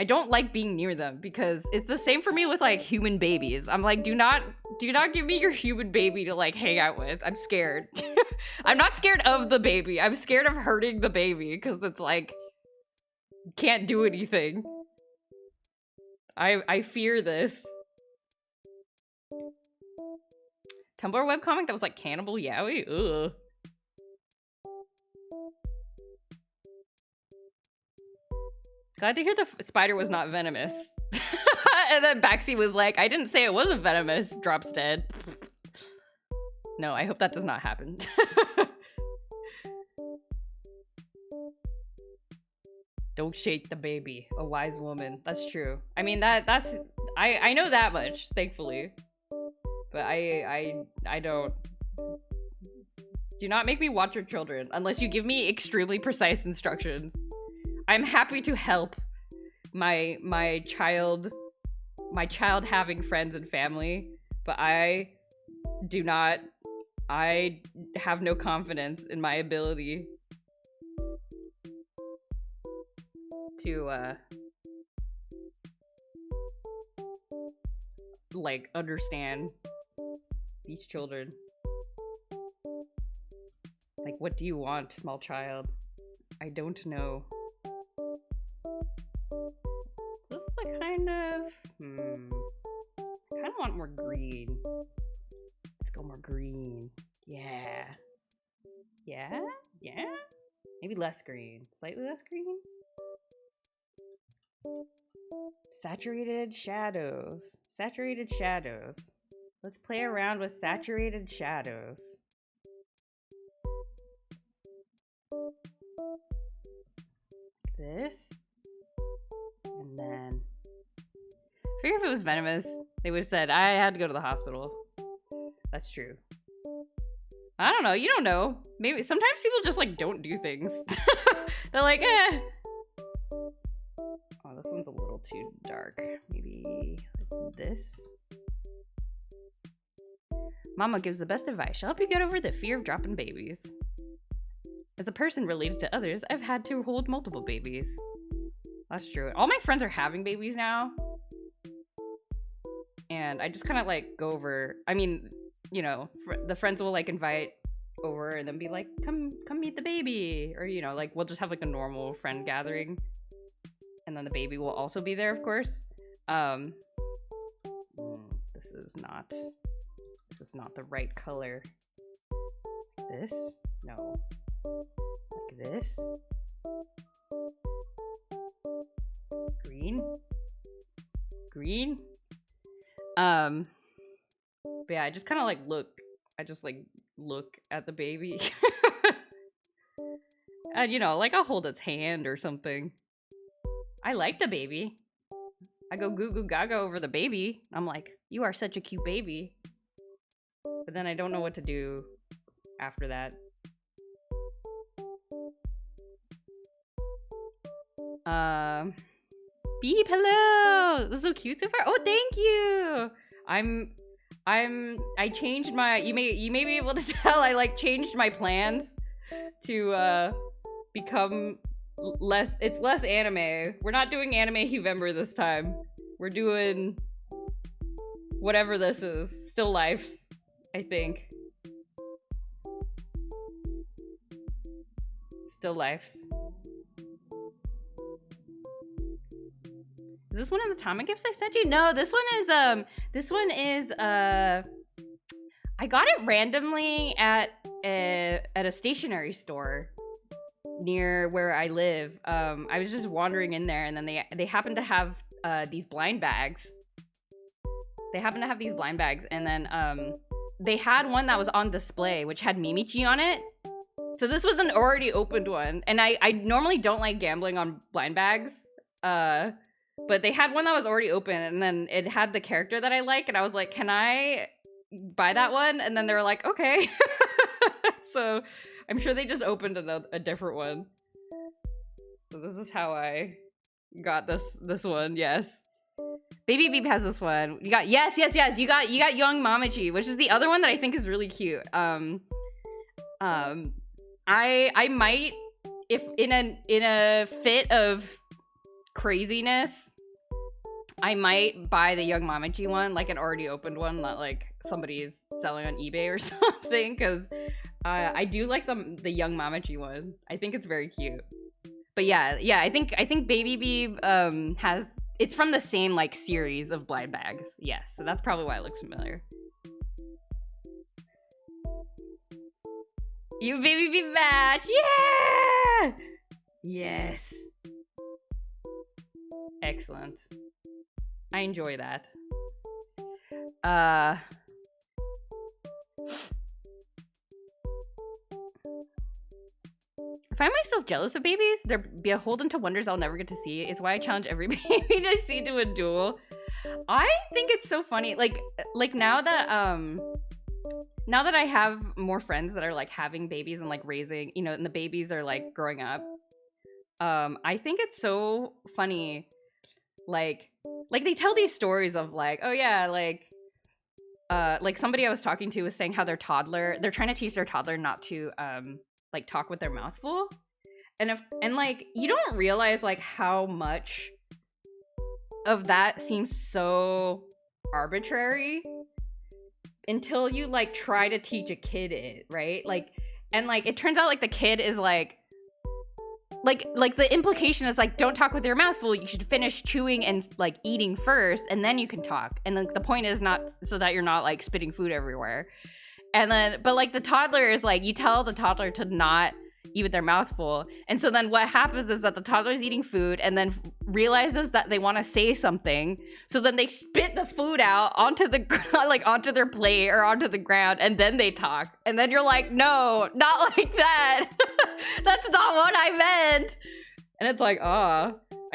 I don't like being near them because it's the same for me with like human babies. I'm like, do not give me your human baby to like hang out with. I'm scared. I'm not scared of the baby. I'm scared of hurting the baby because it's like can't do anything. I fear this. Tumblr webcomic that was like Cannibal Yowie? Ugh. Glad to hear the spider was not venomous. And then Baxi was like, I didn't say it wasn't venomous. Drops dead. No, I hope that does not happen. Don't shake the baby. A wise woman. That's true. I mean, that's... I know that much, thankfully. But I don't... Do not make me watch your children unless you give me extremely precise instructions. I'm happy to help my child having friends and family, but I have no confidence in my ability to like understand these children. Like, what do you want, small child? I don't know. Is this the kind of... I kind of want more green. Let's go more green. Yeah. Yeah? Yeah? Maybe less green. Slightly less green? Saturated shadows. Saturated shadows. Let's play around with saturated shadows. This. And then... I figure if it was venomous, they would have said, I had to go to the hospital. That's true. I don't know. You don't know. Maybe sometimes people just like don't do things. They're like, eh. Oh, this one's a little too dark. Maybe like this. Mama gives the best advice. She'll help you get over the fear of dropping babies. As a person related to others, I've had to hold multiple babies. That's true. All my friends are having babies now. And I just kind of like go over, I mean, you know, the friends will like invite over and then be like, come meet the baby. Or, you know, like we'll just have like a normal friend gathering. And then the baby will also be there, of course. This is not the right color. This? No. Like this? Green? Green? But yeah, I just kind of like look. I just like look at the baby. And you know, like I'll hold its hand or something. I like the baby. I go goo goo gaga over the baby. I'm like, you are such a cute baby. But then I don't know what to do after that. Beep, hello! This is so cute so far. Oh, thank you! I changed my, you may be able to tell I like changed my plans to become less, it's less anime. We're not doing anime Huevember this time. We're doing whatever this is. Still lifes, I think. Still lifes. Is this one of the Tama gifts I sent you? No, this one is I got it randomly at a stationery store near where I live. I was just wandering in there and then they happened to have these blind bags. They happened to have these blind bags, and then they had one that was on display, which had Mimitchi on it. So this was an already opened one, and I normally don't like gambling on blind bags, but they had one that was already open, and then it had the character that I like, and I was like, can I buy that one? And then they were like, okay. So I'm sure they just opened a different one. So this is how I got this one. Yes, Baby Beep has this one. You got yes. You got Young Mimitchi, which is the other one that I think is really cute. I might, if in a fit of craziness, I might buy the Young Mimitchi one, like an already opened one, not like somebody is selling on eBay or something, because I do like the Young Mimitchi one. I think it's very cute. But yeah, I think Baby Bee it's from the same like series of blind bags. Yes, so that's probably why it looks familiar. You Baby Bee match, yeah! Yes. Excellent. I enjoy that. I find myself jealous of babies. They're beholden to wonders I'll never get to see. It's why I challenge every baby I see to a duel. I think it's so funny. Like now that I have more friends that are like having babies and like raising, you know, and the babies are like growing up. I think it's so funny. Like they tell these stories of like, oh yeah, like somebody I was talking to was saying how they're trying to teach their toddler not to like talk with their mouth full. And like you don't realize like how much of that seems so arbitrary until you like try to teach a kid it, right? Like, and like it turns out like the kid is like the implication is like, don't talk with your mouth full. You should finish chewing and like eating first, and then you can talk. And like the point is not so that you're not like spitting food everywhere. And then, but like the toddler is like, you tell the toddler to not eat with their mouth full. And so then what happens is that the toddler is eating food and then realizes that they want to say something. So then they spit the food out onto the like onto their plate or onto the ground, and then they talk. And then you're like, no, not like that. That's not what I meant. And it's like, I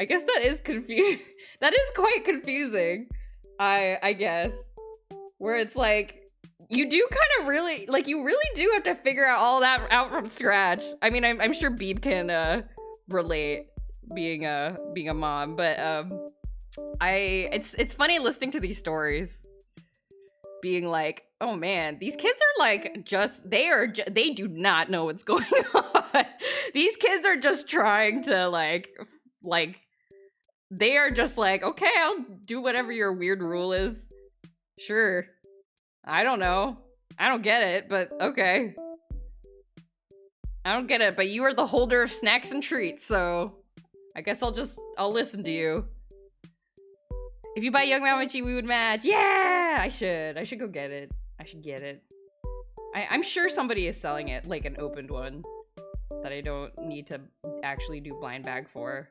guess that is that is quite confusing. I guess. Where it's like, you do kind of really, like, you really do have to figure out all that out from scratch. I mean, I'm sure Beeb can relate, being a mom, but it's funny listening to these stories, being like, oh man, these kids are like they do not know what's going on. These kids are just trying to like they are just like, okay, I'll do whatever your weird rule is. Sure. I don't know. I don't get it, but okay. I don't get it, but you are the holder of snacks and treats, so I guess I'll listen to you. If you buy Young Mimitchi, we would match. Yeah! I should go get it. I should get it. I'm sure somebody is selling it, like an opened one, that I don't need to actually do blind bag for.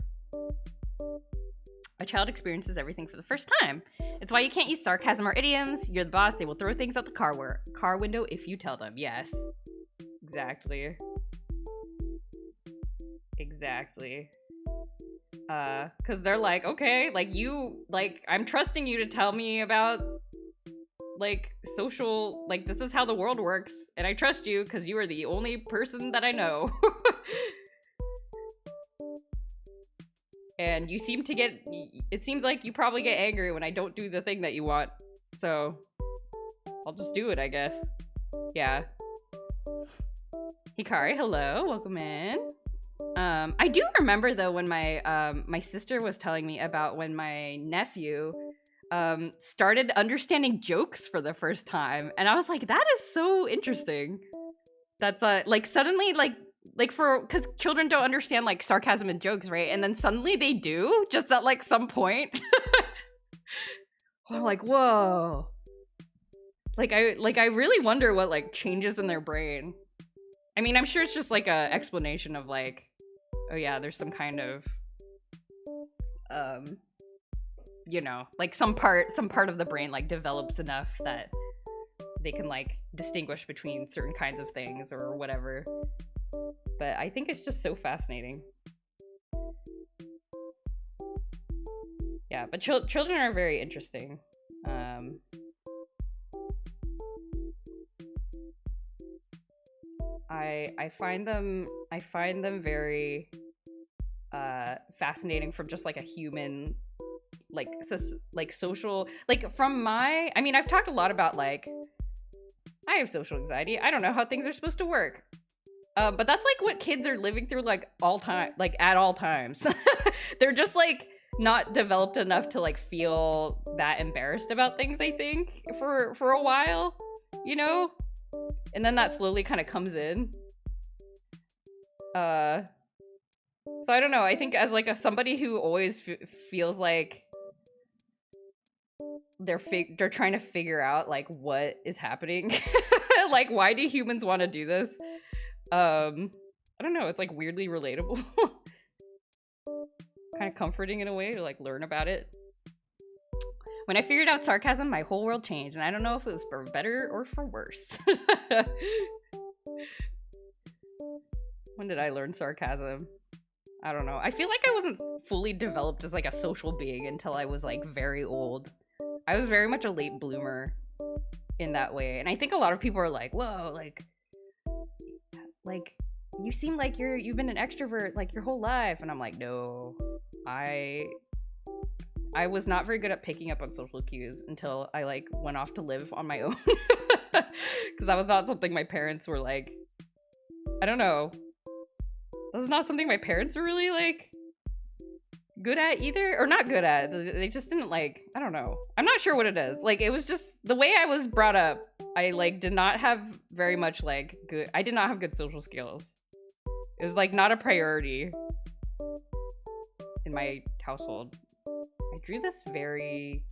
A child experiences everything for the first time. It's why you can't use sarcasm or idioms. You're the boss. They will throw things out the car window if you tell them. Yes. Exactly. Exactly. Because they're like, okay, like I'm trusting you to tell me about, like, social, like, this is how the world works. And I trust you because you are the only person that I know. And you seem to get, it seems like you probably get angry when I don't do the thing that you want. So, I'll just do it, I guess. Yeah. Hikari, hello, welcome in. I do remember though when my sister was telling me about when my nephew started understanding jokes for the first time. And I was like, that is so interesting. That's like suddenly like because children don't understand like sarcasm and jokes, right? And then suddenly they do, just at like some point. I'm like, whoa. Like I really wonder what like changes in their brain. I mean, I'm sure it's just like a explanation of like, oh yeah, there's some kind of you know, like some part of the brain like develops enough that they can like distinguish between certain kinds of things or whatever. But I think it's just so fascinating. Yeah, but children are very interesting. I find them very fascinating from just like a human, like social, like from my, I mean, I've talked a lot about like I have social anxiety. I don't know how things are supposed to work. But that's like what kids are living through like all time, like at all times. They're just like not developed enough to like feel that embarrassed about things, I think, for a while, you know? And then that slowly kind of comes in. So I don't know. I think as like somebody who always feels like they're trying to figure out like what is happening, like why do humans want to do this? I don't know. It's like weirdly relatable, kind of comforting in a way to like learn about it. When I figured out sarcasm, my whole world changed, and I don't know if it was for better or for worse. When did I learn sarcasm? I don't know. I feel like I wasn't fully developed as like a social being until I was like very old. I was very much a late bloomer in that way. And I think a lot of people are like, whoa, like you seem like you've been an extrovert like your whole life. And I'm like, no, I was not very good at picking up on social cues until I like went off to live on my own. Because that was not something my parents were like, I don't know. That was not something my parents were really like good at either, or not good at. They just didn't like, I don't know. I'm not sure what it is. Like it was just the way I was brought up. I like did not have very much like good, I did not have good social skills. It was like not a priority in my household. I drew this very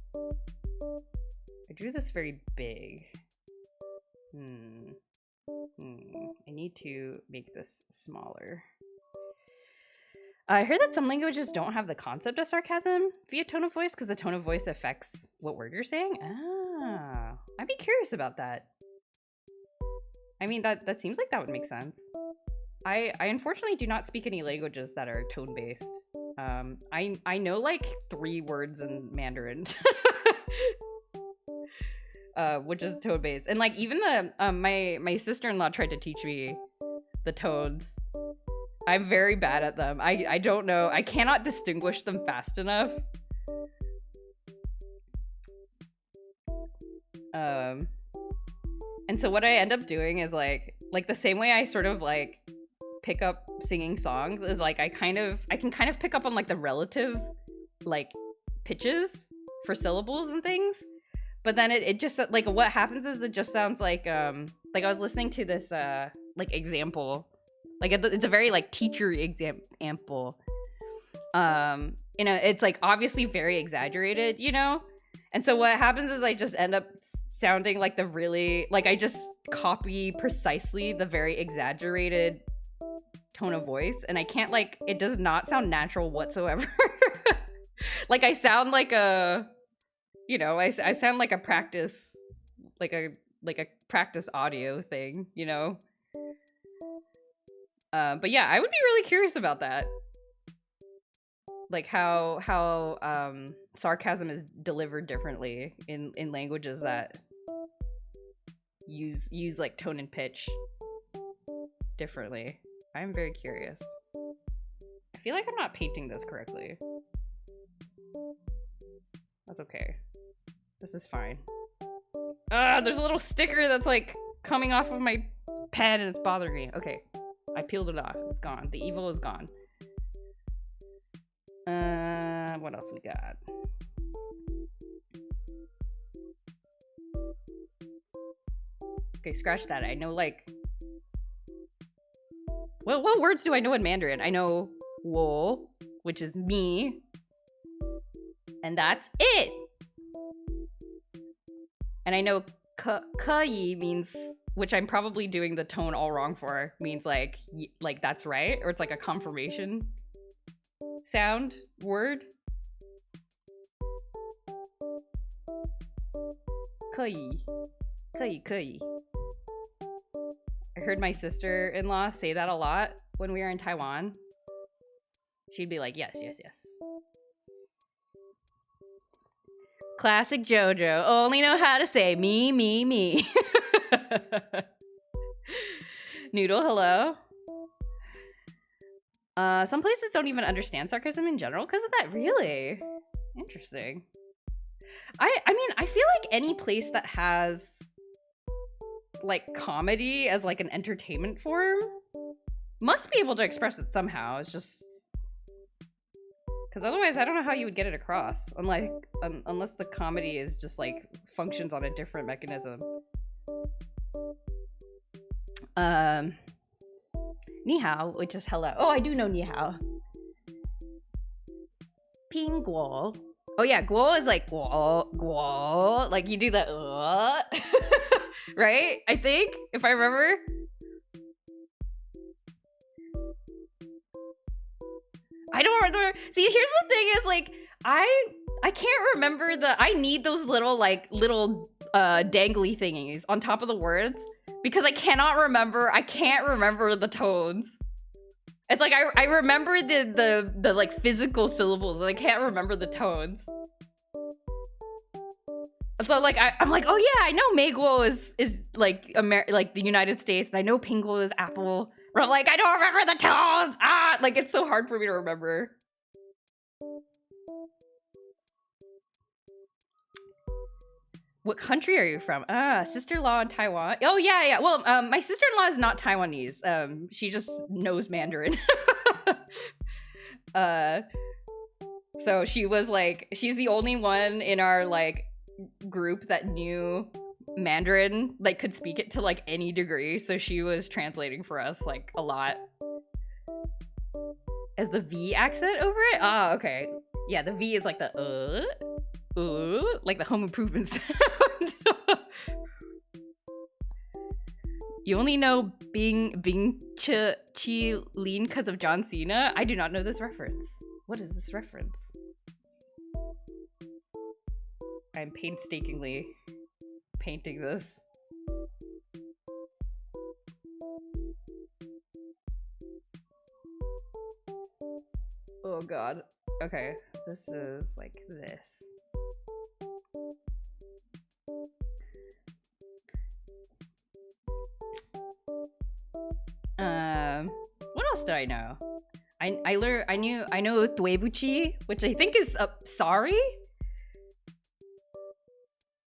big. I need to make this smaller. I heard that some languages don't have the concept of sarcasm via tone of voice because the tone of voice affects what word you're saying. Ah, I'd be curious about that. I mean, that seems like that would make sense. I unfortunately do not speak any languages that are tone-based. I know like 3 words in Mandarin, which is tone-based, and like even the my sister-in-law tried to teach me the tones. I'm very bad at them. I don't know. I cannot distinguish them fast enough. And so what I end up doing is like the same way I sort of like pick up singing songs is like I can kind of pick up on like the relative like pitches for syllables and things. But then it just like what happens is it just sounds like I was listening to this like example. Like it's a very like teacher example. You know, it's like obviously very exaggerated, you know? And so what happens is I just end up sounding like the really, like I just copy precisely the very exaggerated tone of voice. And I can't like, it does not sound natural whatsoever. Like I sound like a, you know, I sound like a practice, like a practice audio thing, you know? But yeah, I would be really curious about that. Like how sarcasm is delivered differently in languages that use like tone and pitch differently. I'm very curious. I feel like I'm not painting this correctly. That's okay. This is fine. There's a little sticker that's like coming off of my pen and it's bothering me. Okay. I peeled it off. It's gone. The evil is gone. What else we got? Okay, scratch that. I know like... What words do I know in Mandarin? I know wo, which is me. And that's it! And I know ke means... which I'm probably doing the tone all wrong for, means like that's right, or it's like a confirmation sound word. 可以可以. I heard my sister-in-law say that a lot when we were in Taiwan. She'd be like, yes, yes, yes. Classic JoJo. Only know how to say me, me, me. Noodle, hello. Some places don't even understand sarcasm in general because of that. Really? Interesting. I mean, I feel like any place that has like comedy as like an entertainment form must be able to express it somehow. It's just because otherwise I don't know how you would get it across, unless the comedy is just like functions on a different mechanism. Ni hao, which is hello. Oh, I do know ni hao. Ping guo. Oh yeah, guo is like guo, guo. Like you do the right? I think, if I remember. I don't remember. See, here's the thing is like, I can't remember I need those little dangly thingies on top of the words because I can't remember the tones. It's like I remember the like physical syllables and I can't remember the tones. So like I'm like, oh yeah, I know Meiguo is like like the United States, and I know Pinguo is Apple. But I'm like, I don't remember the tones. Like it's so hard for me to remember. What country are you from? Sister-in-law in Taiwan. Oh yeah, yeah. Well, my sister-in-law is not Taiwanese. She just knows Mandarin. So she was like, she's the only one in our like group that knew Mandarin, like could speak it to like any degree. So she was translating for us like a lot. As the V accent over it? Ah, okay. Yeah, the V is like the like the home improvement sound. You only know Bing Chi Lean because of John Cena? I do not know this reference. What is this reference? I'm painstakingly painting this. Oh god. Okay, this is like this. What else do I know? I know Huevember, which I think is sorry.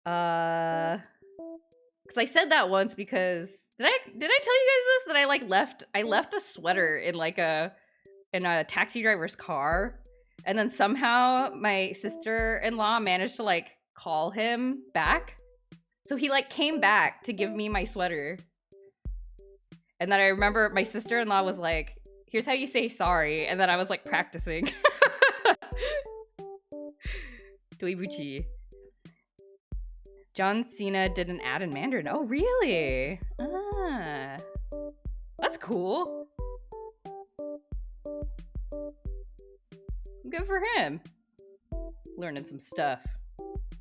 Because I said that once because did I tell you guys this, that I left a sweater in like in a taxi driver's car, and then somehow my sister-in-law managed to like call him back, so he like came back to give me my sweater. And then I remember my sister-in-law was like, here's how you say sorry, and then I was like practicing. Huevember. John Cena did an ad in Mandarin. Oh, really? Ah. That's cool. Good for him. Learning some stuff.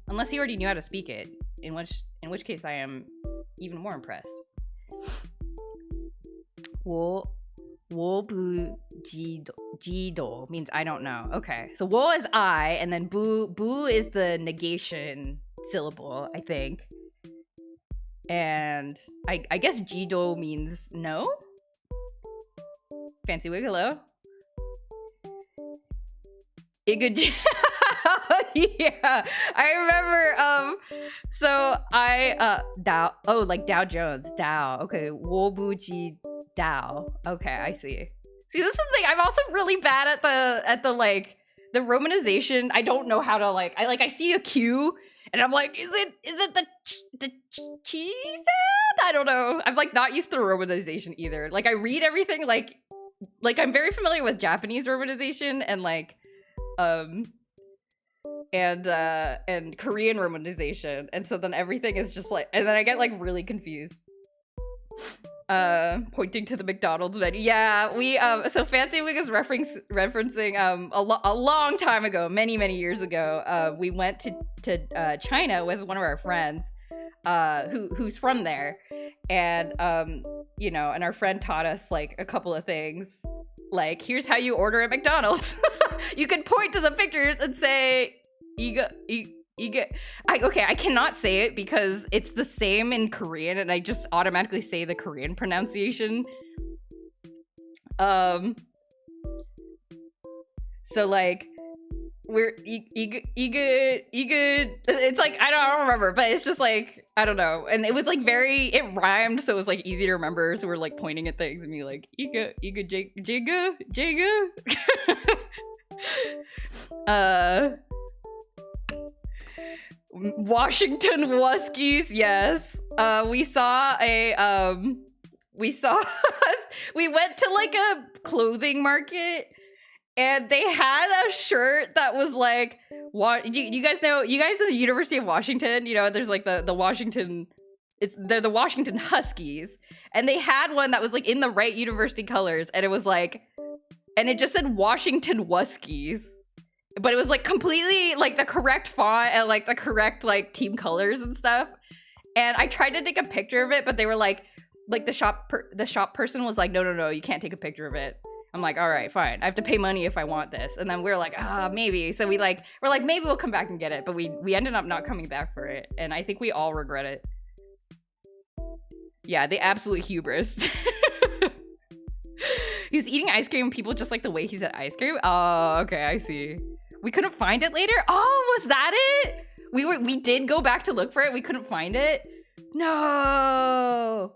Unless he already knew how to speak it, in which case I am even more impressed. Wo bu jido means I don't know. Okay, so wo is I, and then bu is the negation syllable, I think. And I guess jido means no? Fancy wig, hello? Iggy. Yeah, I remember, so I, Dow, oh, like Dow Jones, Dow, okay, Wobuji Dow, okay, I see. See, this is the thing, I'm also really bad at the like, the romanization. I don't know how to like, I see a Q, and I'm like, is it the cheese? I don't know. I'm like not used to romanization either. Like I read everything like I'm very familiar with Japanese romanization and like, and Korean romanization, and so then everything is just like, and then I get like really confused. Pointing to the McDonald's menu. Yeah, we so Fancy Wig is referencing a long time ago, many years ago. We went to China with one of our friends, who's from there. And you know, and our friend taught us like a couple of things. Like, here's how you order at McDonald's. You can point to the pictures and say I cannot say it because it's the same in Korean and I just automatically say the Korean pronunciation. So like we're it's like I don't remember, but it's just like I don't know, and it was like it rhymed, so it was like easy to remember. So we're like pointing at things and be like Jiga. Washington Wuskies, yes. We went to like a clothing market. And they had a shirt that was like, you guys know the University of Washington, you know, there's like the Washington, they're the Washington Huskies. And they had one that was like in the right university colors. And it was like, and it just said Washington Wuskies. But it was like completely like the correct font and like the correct like team colors and stuff. And I tried to take a picture of it, but they were like the shop person was like, no, you can't take a picture of it. I'm like, all right, fine. I have to pay money if I want this. And then we're like, maybe. So we're like, maybe we'll come back and get it. But we ended up not coming back for it. And I think we all regret it. Yeah, the absolute hubris. He was eating ice cream and people just like the way he said ice cream. Oh, okay, I see. We couldn't find it later? Oh, was that it? We did go back to look for it. We couldn't find it. No.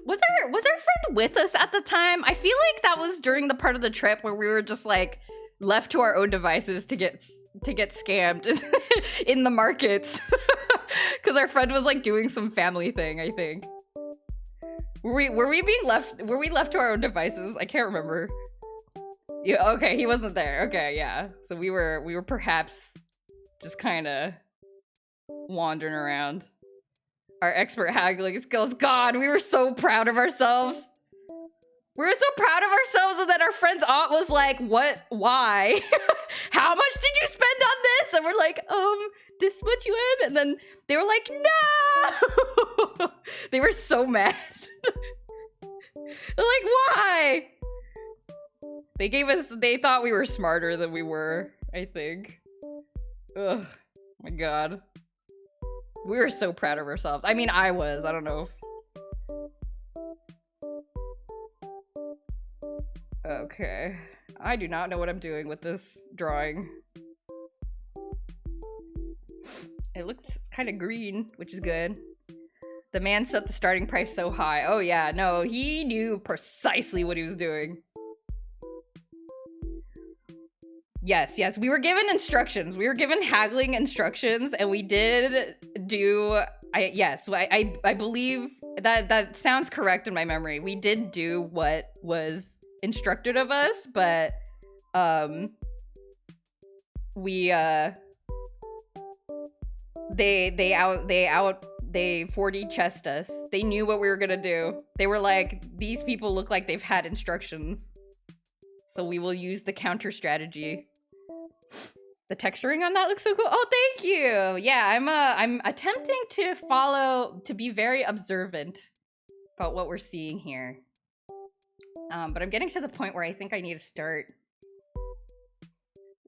Was our friend with us at the time? I feel like that was during the part of the trip where we were just like left to our own devices to get scammed in the markets. Cuz our friend was like doing some family thing, I think. Were we left to our own devices? I can't remember. Yeah, okay, he wasn't there. Okay, yeah. So we were perhaps just kind of wandering around. Our expert haggling skills. God, we were so proud of ourselves. We were so proud of ourselves, and then our friend's aunt was like, what? Why? How much did you spend on this? And we're like, this much yuan? And then they were like, no! They were so mad. They're like, why? They thought we were smarter than we were, I think. Ugh, my God. We were so proud of ourselves. I mean, I was. I don't know. Okay. I do not know what I'm doing with this drawing. It looks kind of green, which is good. The man set the starting price so high. Oh yeah, no, he knew precisely what he was doing. Yes, we were given instructions. We were given haggling instructions, and we did do. I believe that sounds correct in my memory. We did do what was instructed of us, but they 4D chessed us. They knew what we were gonna do. They were like, these people look like they've had instructions, so we will use the counter strategy. The texturing on that looks so cool. Oh, thank you. Yeah, I'm attempting to be very observant about what we're seeing here. But I'm getting to the point where I think I need to start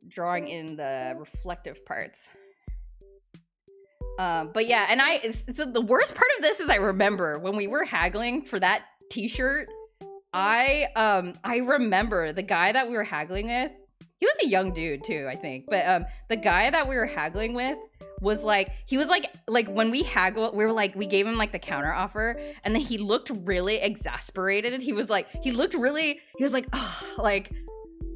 drawing in the reflective parts. But yeah, and so the worst part of this is I remember when we were haggling for that t-shirt, I remember the guy that we were haggling with. He was a young dude too, I think. But the guy that we were haggling with was like, he was like when we haggled, we were like, we gave him like the counter offer, and then he looked really exasperated. He was like, he was like, oh, like,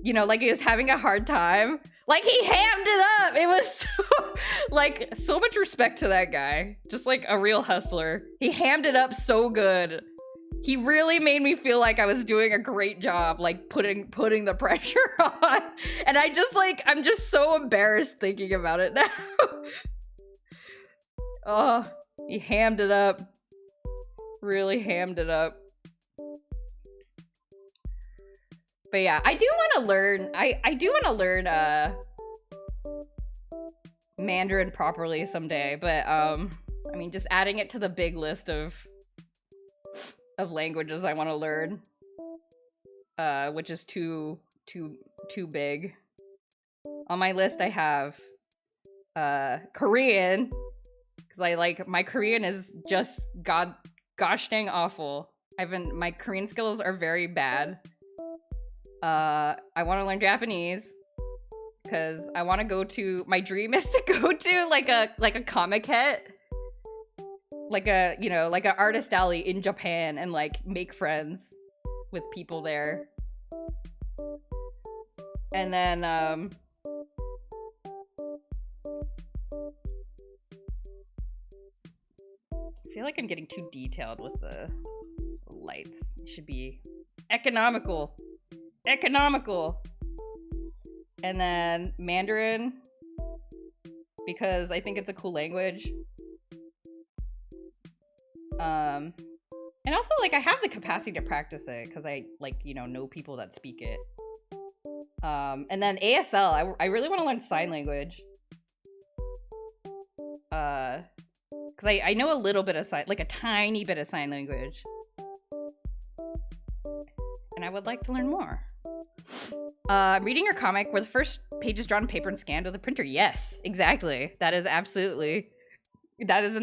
you know, like he was having a hard time. Like he hammed it up. It was so, like, so much respect to that guy. Just like a real hustler. He hammed it up so good. He really made me feel like I was doing a great job, like putting the pressure on. And I just like, I'm just so embarrassed thinking about it now. Oh, he hammed it up. Really hammed it up. But yeah, I do want to learn, I do want to learn Mandarin properly someday, but I mean, just adding it to the big list of languages I want to learn, which is too big. On my list, I have Korean, because I like my Korean is just gosh dang awful. My Korean skills are very bad. I want to learn Japanese because I want to go to. My dream is to go to like a comic hut, like a like an artist alley in Japan, and like make friends with people there. And then I feel like I'm getting too detailed with the lights. It should be economical. And then Mandarin, because I think it's a cool language. And also, like, I have the capacity to practice it because I, like, know people that speak it. And then ASL, I really want to learn sign language. Because I know a little bit of sign, like a tiny bit of sign language. And I would like to learn more. Reading your comic where the first page is drawn on paper and scanned with a printer. Yes, exactly. That is an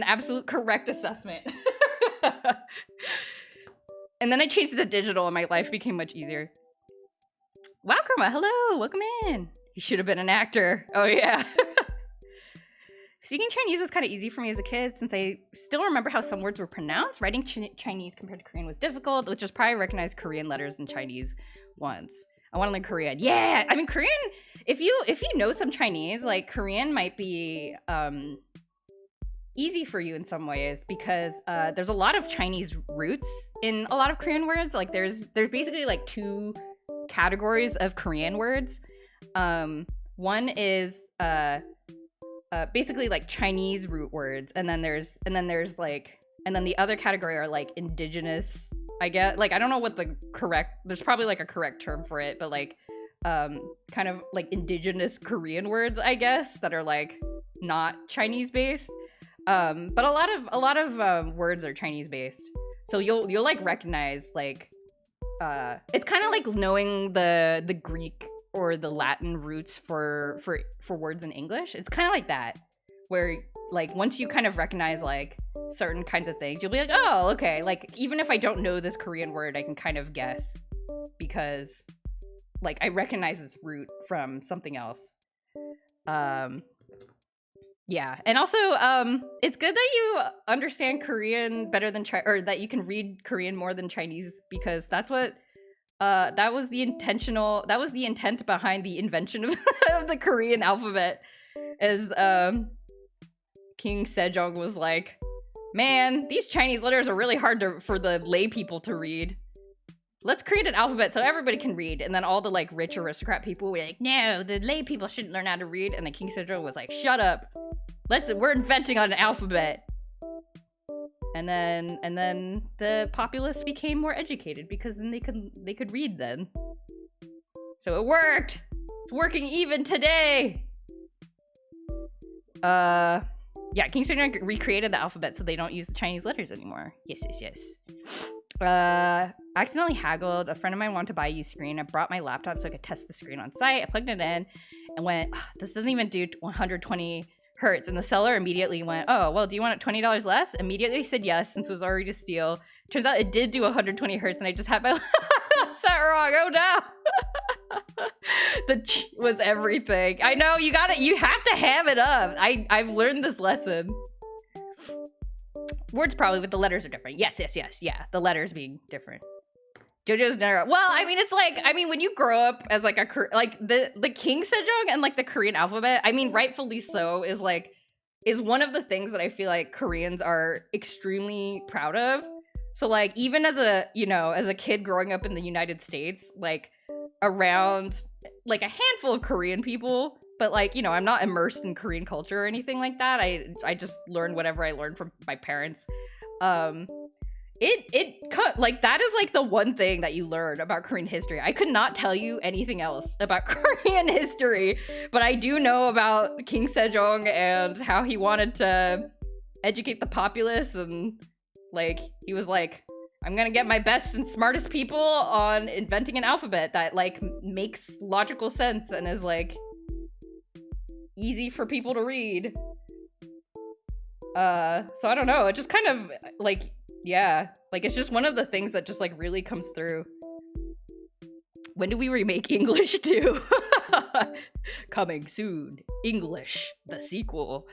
absolute correct assessment. And then I changed it to digital and my life became much easier. Wow, Chroma, hello, welcome in. You should have been an actor. Oh yeah. Speaking Chinese was kind of easy for me as a kid since I still remember how some words were pronounced. Writing Chinese compared to Korean was difficult, which is probably recognize Korean letters and Chinese ones. I want to learn Korean. Yeah, I mean Korean. If you know some Chinese, like Korean might be easy for you in some ways because there's a lot of Chinese roots in a lot of Korean words. Like there's basically like two categories of Korean words. One is basically like Chinese root words, and then the other category are like indigenous. I get, like, I don't know what there's probably like a correct term for it, but like kind of like indigenous Korean words, I guess, that are like not Chinese based. But a lot of words are Chinese based, so you'll like recognize like it's kind of like knowing the Greek or the Latin roots for words in English. It's kind of like that, where like once you kind of recognize like certain kinds of things, you'll be like, oh, okay, like even if I don't know this Korean word, I can kind of guess because like I recognize its root from something else. Yeah, and also it's good that you understand Korean better than or that you can read Korean more than Chinese, because that's what that was the intent behind the invention of, of the Korean alphabet. As King Sejong was like, man, these Chinese letters are really hard for the lay people to read. Let's create an alphabet so everybody can read. And then all the like rich aristocrat people were like, no, the lay people shouldn't learn how to read. And then King Sejong was like, shut up. We're inventing an alphabet. And then the populace became more educated because then they could read then. So it worked. It's working even today. Yeah, King Sejong recreated the alphabet so they don't use the Chinese letters anymore. Yes. Accidentally haggled. A friend of mine wanted to buy a used screen. I brought my laptop so I could test the screen on site. I plugged it in and went, this doesn't even do 120 hertz. And the seller immediately went, oh, well, do you want it $20 less? Immediately said yes, since it was already a steal. Turns out it did do 120 hertz and I just had my set wrong. Oh no. The was everything. I know, you have to have it up. I've learned this lesson. Words probably, but the letters are different. Yes. Yeah, the letters being different. JoJo's dinner. Well, I mean, it's like, when you grow up as like the King Sejong and like the Korean alphabet, I mean, rightfully so, is one of the things that I feel like Koreans are extremely proud of. So like, even as a kid growing up in the United States, like around like a handful of Korean people, but like, I'm not immersed in Korean culture or anything like that. I just learned whatever I learned from my parents. like that is like the one thing that you learn about Korean history. I could not tell you anything else about Korean history, but I do know about King Sejong and how he wanted to educate the populace, and like he was like, I'm gonna get my best and smartest people on inventing an alphabet that like makes logical sense and is like easy for people to read. So I don't know, it just kind of like, yeah, like it's just one of the things that just like really comes through. When do we remake English too? Coming soon, English, the sequel.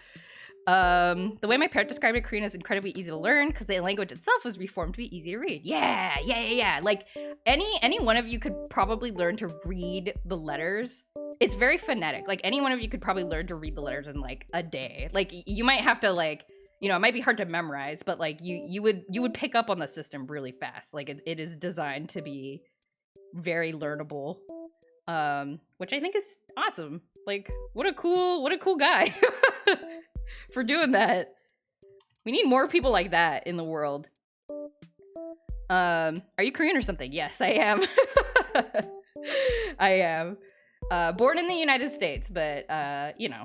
The way my parent described it, Korean is incredibly easy to learn because the language itself was reformed to be easy to read. Yeah. Like any one of you could probably learn to read the letters. It's very phonetic. Like any one of you could probably learn to read the letters in like a day. Like you might have to like, you know, it might be hard to memorize, but like you would pick up on the system really fast. Like it is designed to be very learnable, which I think is awesome. Like what a cool guy for doing that. We need more people like that in the world. Are you Korean or something? Yes, I am. I am. Born in the United States, but you know,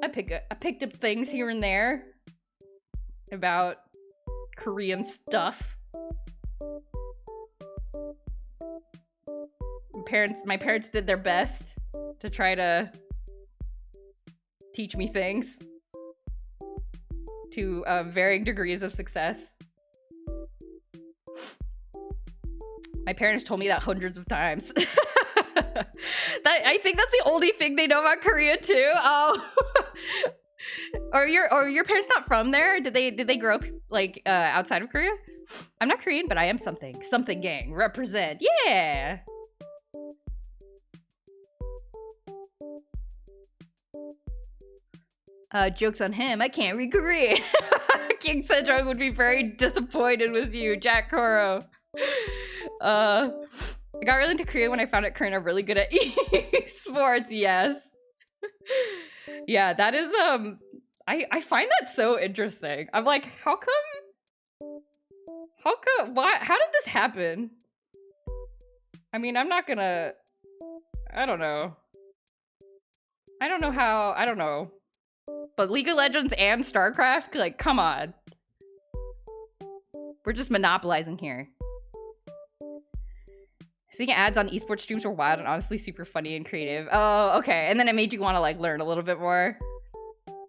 I picked up things here and there about Korean stuff. My parents did their best to try to teach me things to varying degrees of success. My parents told me that hundreds of times. I think that's the only thing they know about Korea too. Are your parents not from there? Did they grow up like outside of Korea? I'm not Korean, but I am something. Something gang. Represent. Yeah. Joke's on him. I can't read Korean. King Sejong would be very disappointed with you, Jack Koro. I got really into Korea when I found out Korean are really good at esports. Yes. Yeah, that is I find that so interesting. I'm like, how come how did this happen? I mean, I'm not gonna, I don't know how, I don't know. But League of Legends and StarCraft, like, come on. We're just monopolizing here. Seeing ads on esports streams were wild and honestly super funny and creative. Oh, okay. And then it made you want to, like, learn a little bit more.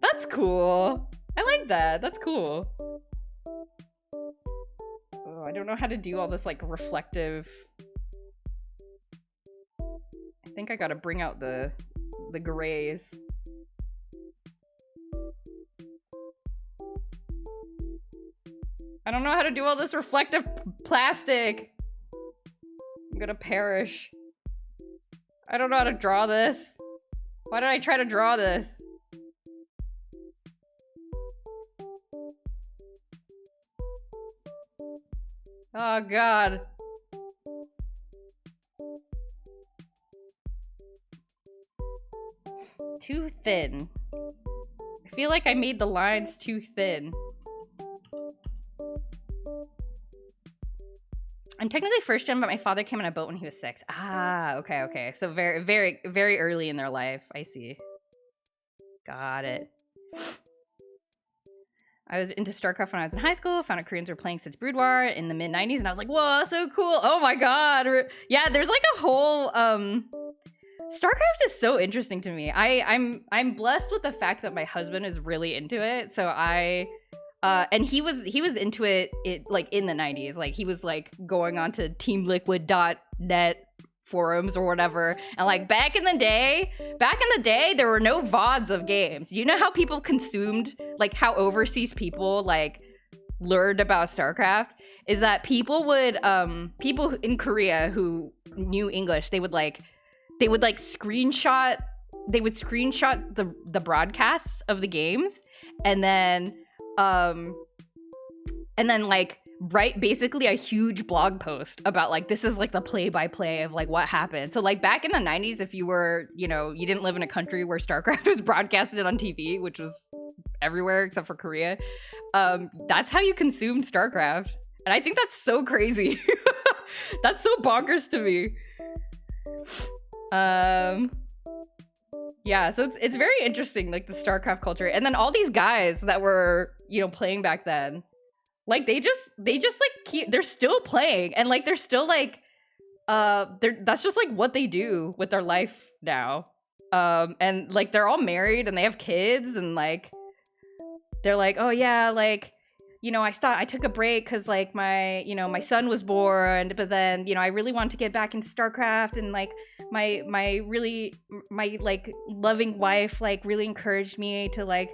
That's cool. I like that. That's cool. Oh, I don't know how to do all this, like, reflective. I think I gotta bring out the grays. I don't know how to do all this reflective plastic. I'm gonna perish. I don't know how to draw this. Why did I try to draw this? Oh god. Too thin. I feel like I made the lines too thin. I'm technically first gen, but my father came on a boat when he was 6. Ah, okay. So very, very, very early in their life. I see. Got it. I was into StarCraft when I was in high school. Found out Koreans were playing since Brood War in the mid-90s, and I was like, whoa, so cool. Oh my god. Yeah, there's like a whole... StarCraft is so interesting to me. I'm blessed with the fact that my husband is really into it, so and he was into it like in the 90s. Like he was like going on to teamliquid.net forums or whatever. And like back in the day, there were no VODs of games. You know how people consumed, like how overseas people like learned about StarCraft? Is that people would, people in Korea who knew English, they would screenshot the broadcasts of the games and then like write basically a huge blog post about like this is like the play-by-play of like what happened. So like back in the 90s, if you were, you know, you didn't live in a country where StarCraft was broadcasted on TV, which was everywhere except for Korea, that's how you consumed StarCraft. And I think that's so crazy. That's so bonkers to me. Yeah, so it's very interesting, like the StarCraft culture. And then all these guys that were, you know, playing back then, like they just like they're still playing, and like they're still like that's just like what they do with their life now. And like they're all married and they have kids, and like they're like, oh yeah, like, you know, I took a break because like my son was born, but then, you know, I really want to get back into StarCraft, and like my like loving wife like really encouraged me to like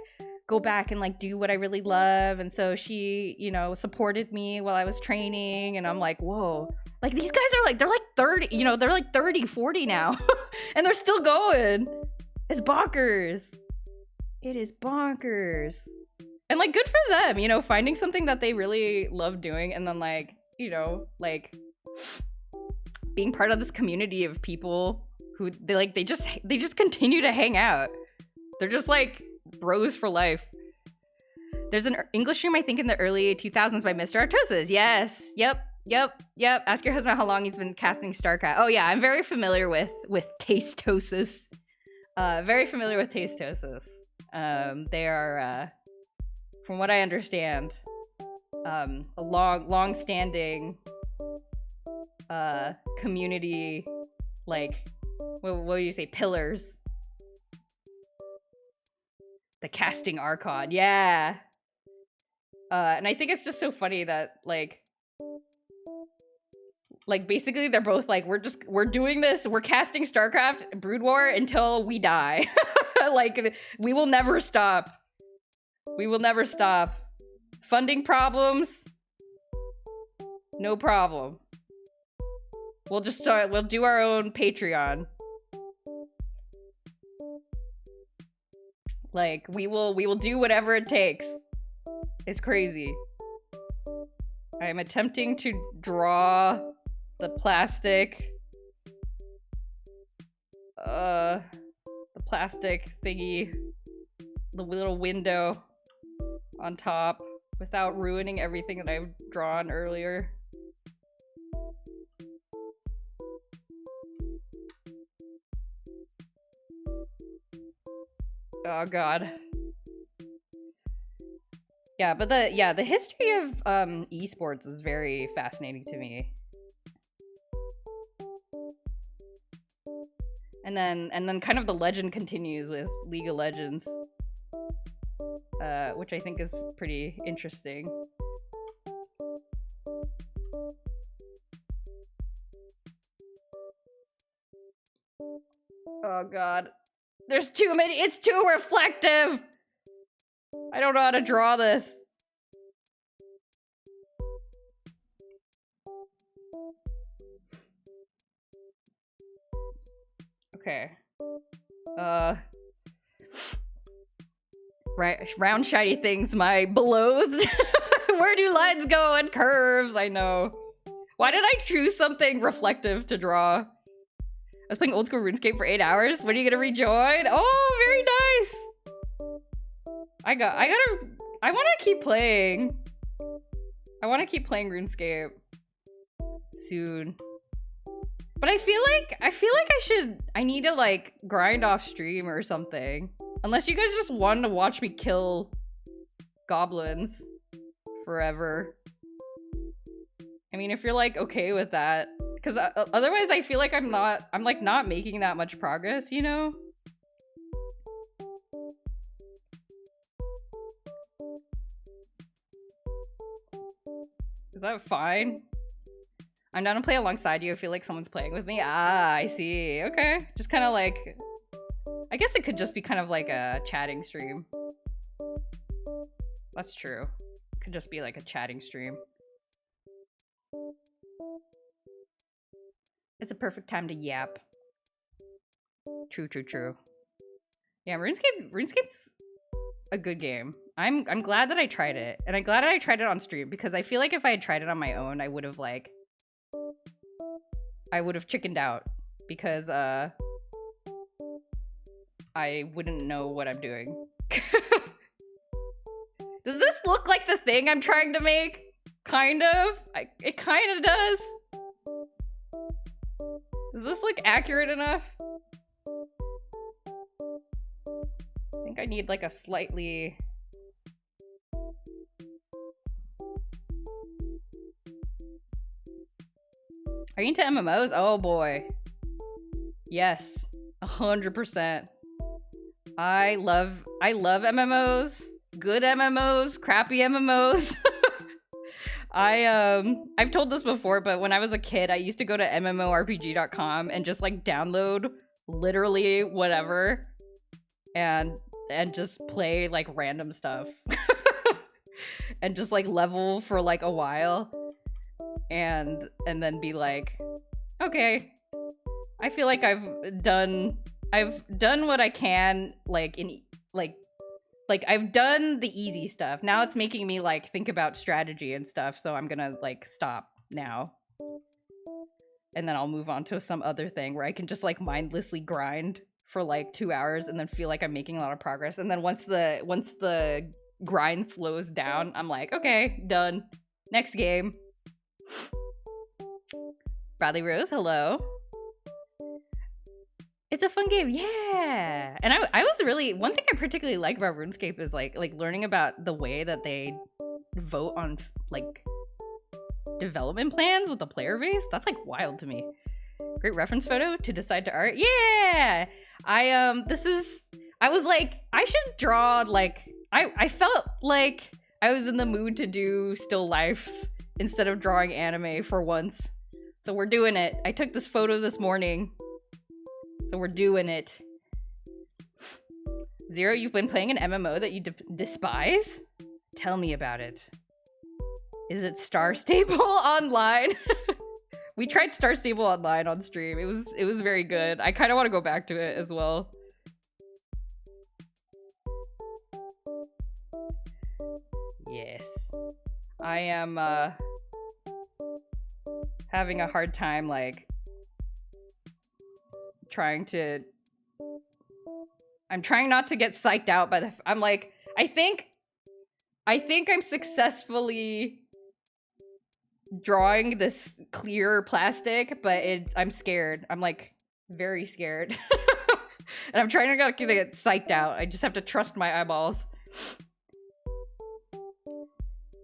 go back and like do what I really love, and so she, you know, supported me while I was training. And I'm like, whoa, like these guys are like, they're like 30, you know, they're like 30, 40 now. And they're still going. It's bonkers. It is bonkers. And like, good for them, you know, finding something that they really love doing, and then like, you know, like being part of this community of people who they just continue to hang out. They're just like bros for life. There's an English room, I think, in the early 2000s by Mr. Artosis. Yes. Yep. Ask your husband how long he's been casting StarCraft. Oh yeah, I'm very familiar with Tastosis. Very familiar with Tastosis. They are, from what I understand, a long-standing community, like, what would you say, pillars. The casting Archon, yeah. And I think it's just so funny that like basically they're both like, we're doing this, we're casting StarCraft Brood War until we die. Like, we will never stop. We will never stop. Funding problems? No problem. We'll do our own Patreon. Like, we will do whatever it takes. It's crazy. I am attempting to draw the plastic thingy, the little window on top, without ruining everything that I've drawn earlier. Oh god. Yeah, but the history of esports is very fascinating to me. And then kind of the legend continues with League of Legends, which I think is pretty interesting. Oh god. There's too many. It's too reflective. I don't know how to draw this. Okay. Right, round shiny things, my belows. Where do lines go and curves? I know. Why did I choose something reflective to draw? I was playing old school RuneScape for 8 hours. When are you gonna rejoin? Oh, very nice. I want to keep playing. I want to keep playing RuneScape soon. But I feel like I need to like grind off stream or something. Unless you guys just want to watch me kill goblins forever. I mean, if you're like okay with that, because otherwise I feel like I'm not making that much progress, you know? Is that fine? I'm down to play alongside you. I feel like someone's playing with me. Ah, I see. Okay. Just kind of like... I guess it could just be kind of like a chatting stream. That's true. It could just be like a chatting stream. It's a perfect time to yap. True. Yeah, RuneScape's a good game. I'm glad that I tried it. And I'm glad that I tried it on stream, because I feel like if I had tried it on my own, I would have chickened out, because I wouldn't know what I'm doing. Does this look like the thing I'm trying to make? Kind of. It kind of does. Does this look accurate enough? I think I need like a slightly... Are you into MMOs? Oh boy. Yes. 100%. I love MMOs. Good MMOs, crappy MMOs. I've told this before, but when I was a kid, I used to go to mmorpg.com and just like download literally whatever and just play like random stuff. And just like level for like a while and then be like, okay, I feel like I've done what I can, like in like I've done the easy stuff. Now it's making me like think about strategy and stuff, so I'm gonna like stop now. And then I'll move on to some other thing where I can just like mindlessly grind for like 2 hours and then feel like I'm making a lot of progress. And then once the grind slows down, I'm like, okay, done. Next game. Bradley Rose, hello. It's a fun game, yeah. And I was really, one thing I particularly like about RuneScape is like learning about the way that they vote on like development plans with the player base. That's like wild to me. Great reference photo to decide to art. Yeah. I was like, I should draw like, I felt like I was in the mood to do still lifes instead of drawing anime for once. So we're doing it. I took this photo this morning. So we're doing it. Zero, you've been playing an MMO that you despise? Tell me about it. Is it Star Stable Online? We tried Star Stable Online on stream. It was very good. I kind of want to go back to it as well. Yes. I am having a hard time like I'm trying not to get psyched out by I'm like, I think I'm successfully drawing this clear plastic, but I'm scared. I'm like very scared. And I'm trying not to get psyched out. I just have to trust my eyeballs.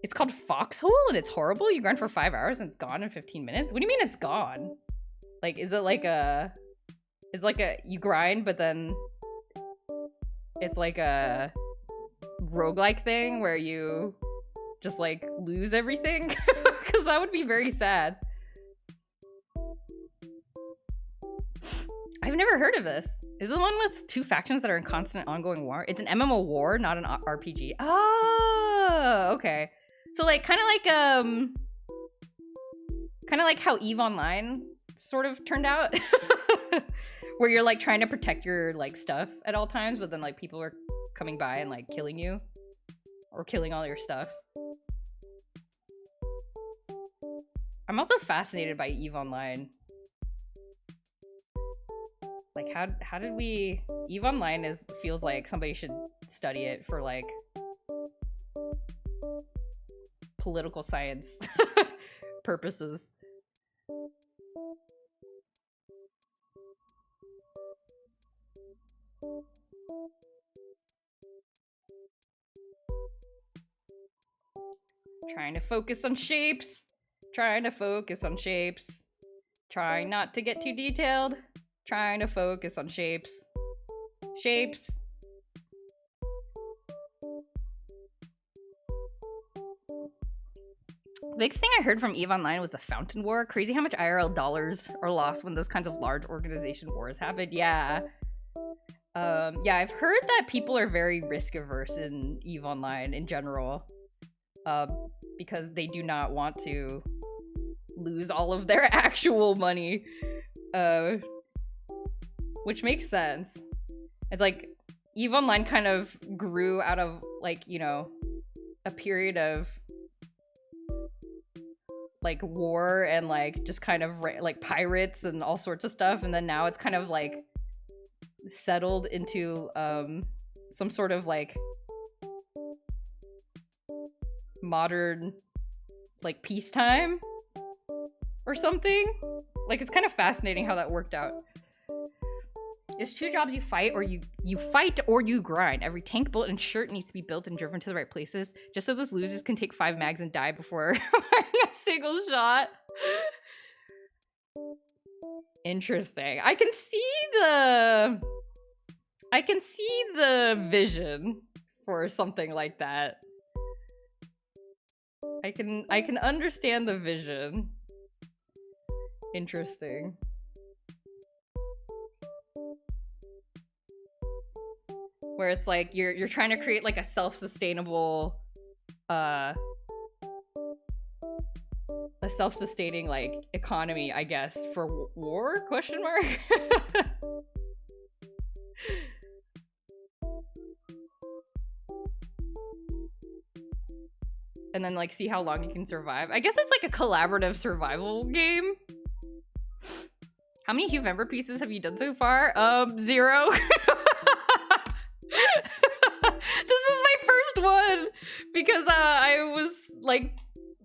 It's called Foxhole and it's horrible. You grind for 5 hours and it's gone in 15 minutes. What do you mean it's gone? Like, is it like a... It's like you grind, but then it's like a roguelike thing where you just like lose everything. Because that would be very sad. I've never heard of this. Is it the one with two factions that are in constant ongoing war? It's an MMO war, not an RPG. Oh, okay. So like kind of like how EVE Online sort of turned out. Where you're like trying to protect your like stuff at all times, but then like people are coming by and like killing you or killing all your stuff. I'm also fascinated by EVE Online. Like how did we... EVE Online feels like somebody should study it for like political science purposes. Trying to focus on shapes. Trying to focus on shapes. Trying not to get too detailed. Trying to focus on shapes. Shapes. The biggest thing I heard from EVE Online was the Fountain War. Crazy how much IRL dollars are lost when those kinds of large organization wars happen. Yeah. Yeah, I've heard that people are very risk averse in EVE Online in general. Because they do not want to lose all of their actual money. Which makes sense. It's like, EVE Online kind of grew out of, like, you know, a period of like war and like just kind of like pirates and all sorts of stuff, and then now it's kind of like settled into some sort of like modern like peacetime or something. Like, it's kind of fascinating how that worked out. There's 2 jobs: you fight or you fight or you grind. Every tank, bullet, and shirt needs to be built and driven to the right places, just so those losers can take 5 mags and die before firing a single shot. Interesting. I can see the vision for something like that. I can understand the vision. Interesting. Where it's like you're trying to create like a self-sustainable a self-sustaining like economy, I guess, for war? Question mark. And then like see how long you can survive. I guess it's like a collaborative survival game. How many Huevember pieces have you done so far? 0. This is my first one because I was like,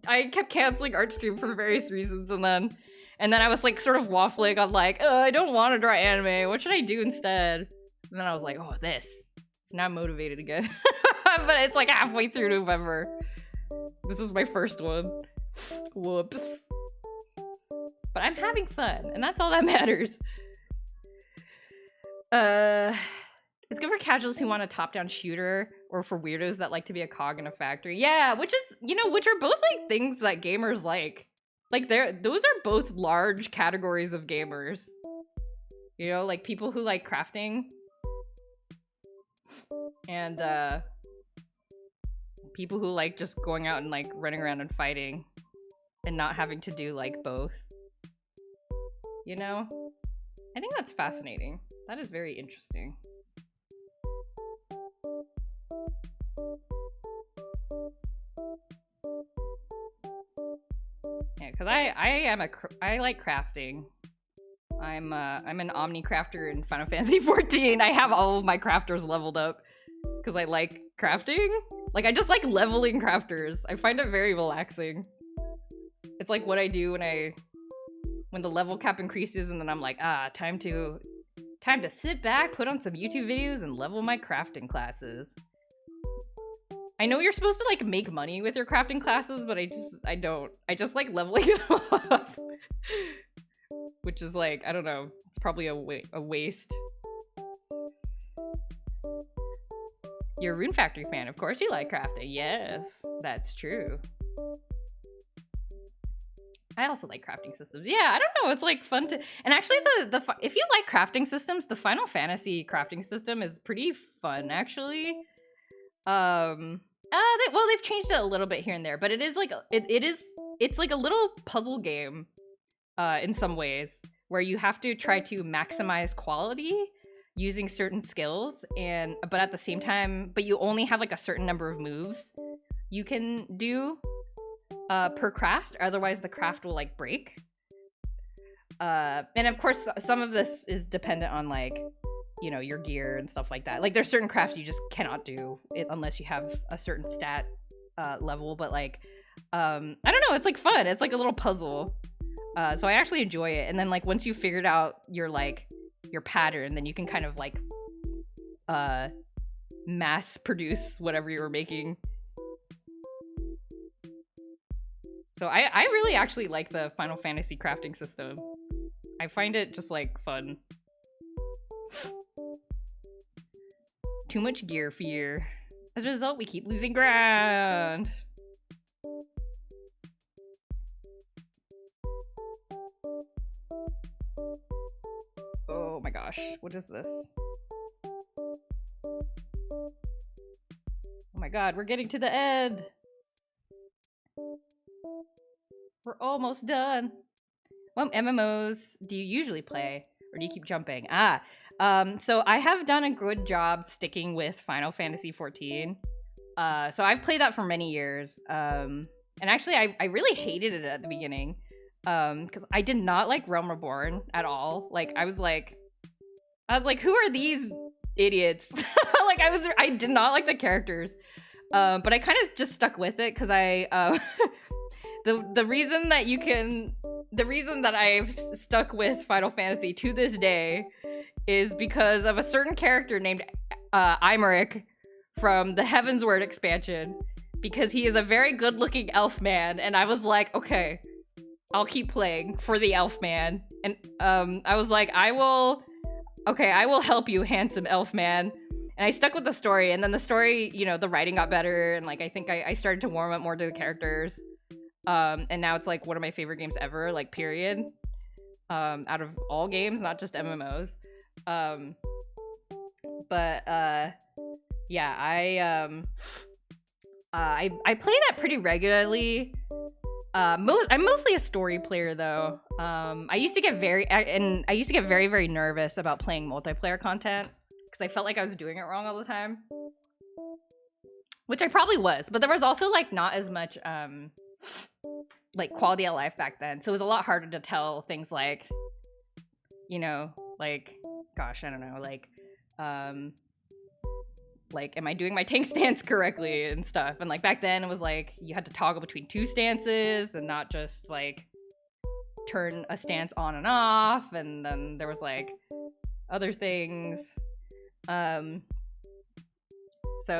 I kept canceling art stream for various reasons, and then I was like sort of waffling on like, I don't want to draw anime. What should I do instead? And then I was like, oh, this. So now I'm motivated again. But it's like halfway through November. This is my first one. Whoops. But I'm having fun, and that's all that matters. It's good for casuals who want a top-down shooter, or for weirdos that like to be a cog in a factory. Yeah, which is, you know, which are both like things that gamers like. Like those are both large categories of gamers. You know, like people who like crafting. And people who like just going out and like running around and fighting and not having to do like both. You know? I think that's fascinating. That is very interesting. Yeah, because I like crafting. I'm an Omni crafter in Final Fantasy 14. I have all of my crafters leveled up because I like crafting. Like, I just like leveling crafters. I find it very relaxing. It's like what I do when the level cap increases, and then I'm like, time to sit back, put on some YouTube videos, and level my crafting classes. I know you're supposed to like make money with your crafting classes, but I don't. I just like leveling them up. Which is like, I don't know, it's probably a waste. You're a Rune Factory fan, of course you like crafting. Yes, that's true. I also like crafting systems. Yeah, I don't know, it's like fun to, and actually if you like crafting systems, the Final Fantasy crafting system is pretty fun, actually. They've changed it a little bit here and there, but it is like, it's like a little puzzle game, in some ways, where you have to try to maximize quality using certain skills, but at the same time, but you only have like a certain number of moves you can do per craft, otherwise the craft will like break. And of course, some of this is dependent on like, you know, your gear and stuff like that. Like there's certain crafts you just cannot do it unless you have a certain stat level, but like, I don't know, it's like fun. It's like a little puzzle. So I actually enjoy it. And then like once you figured out your pattern, then you can kind of like mass produce whatever you were making. So I really actually like the Final Fantasy crafting system. I find it just like fun. Too much gear fear. As a result, we keep losing ground. Oh my gosh, what is this? Oh my god, we're getting to the end. We're almost done. What MMOs do you usually play? Or do you keep jumping? So I have done a good job sticking with Final Fantasy 14. So I've played that for many years. And actually, I really hated it at the beginning. Because I did not like Realm Reborn at all. Like, I was like, who are these idiots? Like, I did not like the characters. But I kind of just stuck with it because the reason that I've stuck with Final Fantasy to this day is because of a certain character named Imeric from the Heavensward expansion, because he is a very good-looking elf man, and I was like, okay, I'll keep playing for the elf man. And I was like, I will help you, handsome elf man. And I stuck with the story, and then the story, you know, the writing got better, and like I think I started to warm up more to the characters. And now it's like one of my favorite games ever, like period. Out of all games, not just MMOs. Yeah, I play that pretty regularly. I'm mostly a story player though. I used to get very very nervous about playing multiplayer content because I felt like I was doing it wrong all the time, which I probably was. But there was also like not as much like quality of life back then, so it was a lot harder to tell things like, you know, like, gosh, I don't know, like am I doing my tank stance correctly and stuff. And like back then it was like you had to toggle between 2 stances and not just like turn a stance on and off, and then there was like other things. So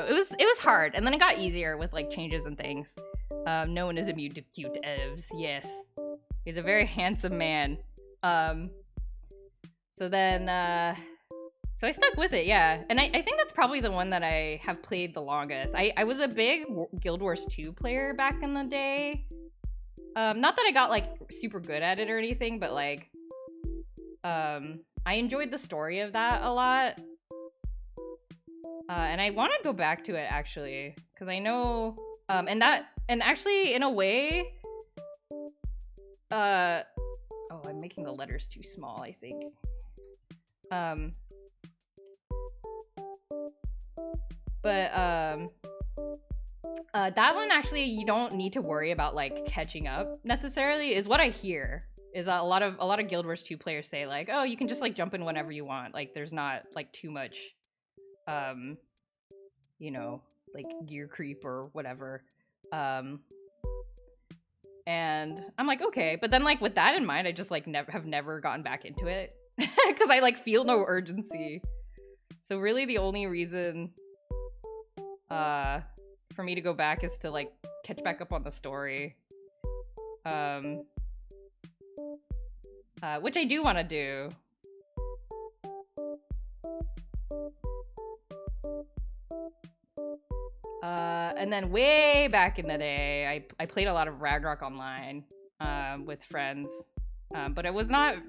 it was hard, and then it got easier with like changes and things. No one is immune to cute elves. Yes, he's a very handsome man. So I stuck with it, yeah. And I think that's probably the one that I have played the longest. I was a big Guild Wars 2 player back in the day. Not that I got like super good at it or anything, but like I enjoyed the story of that a lot. And I want to go back to it actually, because I know and actually in a way oh, I'm making the letters too small, I think. That one actually you don't need to worry about like catching up necessarily, is what I hear. Is that a lot of Guild Wars 2 players say like, oh, you can just like jump in whenever you want. Like there's not like too much you know, like gear creep or whatever. And I'm like, okay, but then like with that in mind, I just like have never gotten back into it because I like feel no urgency. So really the only reason for me to go back is to like catch back up on the story, which I do want to do. And then way back in the day, I played a lot of Ragnarok Online with friends, but I wasn't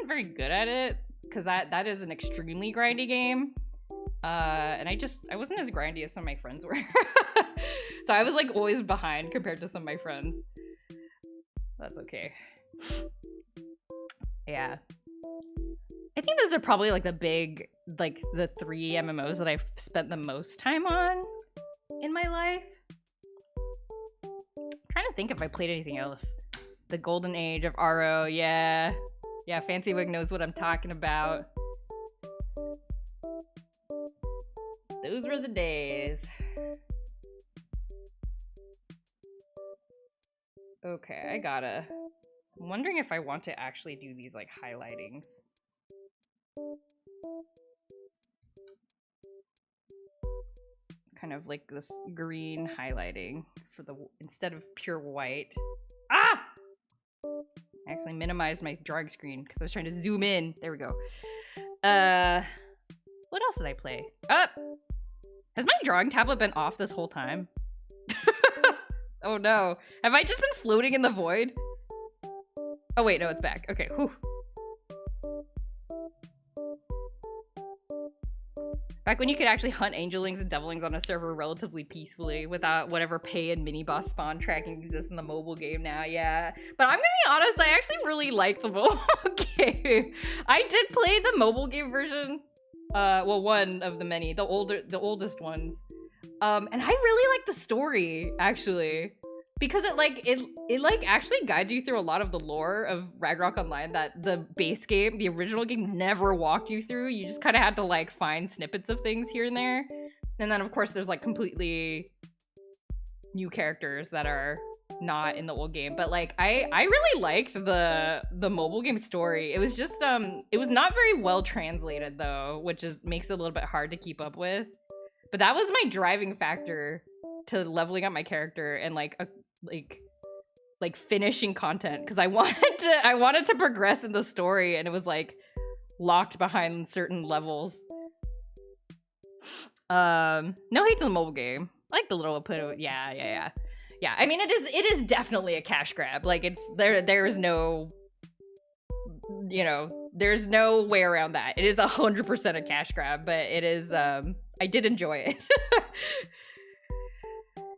very good at it because that is an extremely grindy game, and I wasn't as grindy as some of my friends were. So I was like always behind compared to some of my friends. That's okay. Yeah, I think those are probably like the 3 MMOs that I've spent the most time on in my life. I'm trying to think if I played anything else. The Golden Age of RO, yeah. Yeah, Fancy Wig knows what I'm talking about. Those were the days. Okay, I'm wondering if I want to actually do these like highlightings. Kind of like this green highlighting for instead of pure white. Ah! I actually minimized my drawing screen because I was trying to zoom in. There we go. What else did I play? Has my drawing tablet been off this whole time? Oh no. Have I just been floating in the void? Oh wait, no, it's back. Okay, whew. Back when you could actually hunt angelings and devilings on a server relatively peacefully without whatever pay and mini-boss spawn tracking exists in the mobile game now, yeah. But I'm gonna be honest, I actually really like the mobile game. I did play the mobile game version. Well, one of the many, the oldest ones. And I really like the story, actually. Because it actually guides you through a lot of the lore of Ragnarok Online that the base game, the original game, never walked you through. You just kind of had to like find snippets of things here and there. And then of course there's like completely new characters that are not in the old game. But like I really liked the mobile game story. It was just it was not very well translated though, which makes it a little bit hard to keep up with. But that was my driving factor to leveling up my character and like finishing content, because I wanted to progress in the story, and it was like locked behind certain levels. No hate to the mobile game. I like the little input. Yeah. I mean, it is definitely a cash grab. Like it's there is no, you know, there's no way around that. It is 100% a cash grab, but it is I did enjoy it.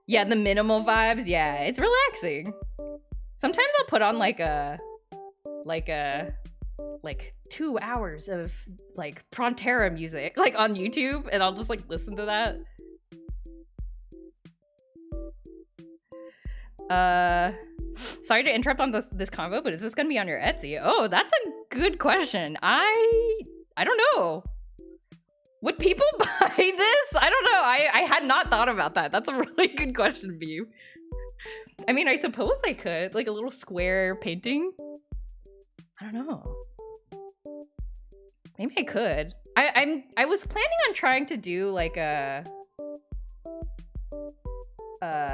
Yeah, the minimal vibes. Yeah, it's relaxing. Sometimes I'll put on like 2 hours of like Prontera music like on YouTube, and I'll just like listen to that. Sorry to interrupt on this convo, but is this gonna be on your Etsy? Oh, that's a good question. I don't know. Would people buy this? I don't know. I had not thought about that. That's a really good question, Beeb. I mean, I suppose I could. Like a little square painting? I don't know. Maybe I could. I was planning on trying to do like a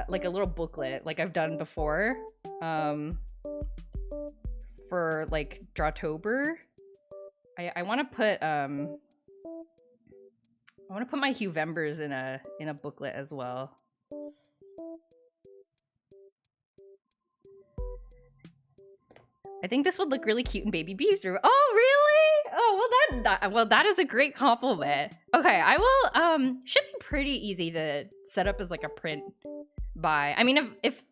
little booklet like I've done before. For like Drawtober. I want to put my Huevembers in a booklet as well. I think this would look really cute in Baby Beeb's room. Oh, really? Oh, well, that is a great compliment. Okay, I will. Should be pretty easy to set up as like a print buy. I mean, if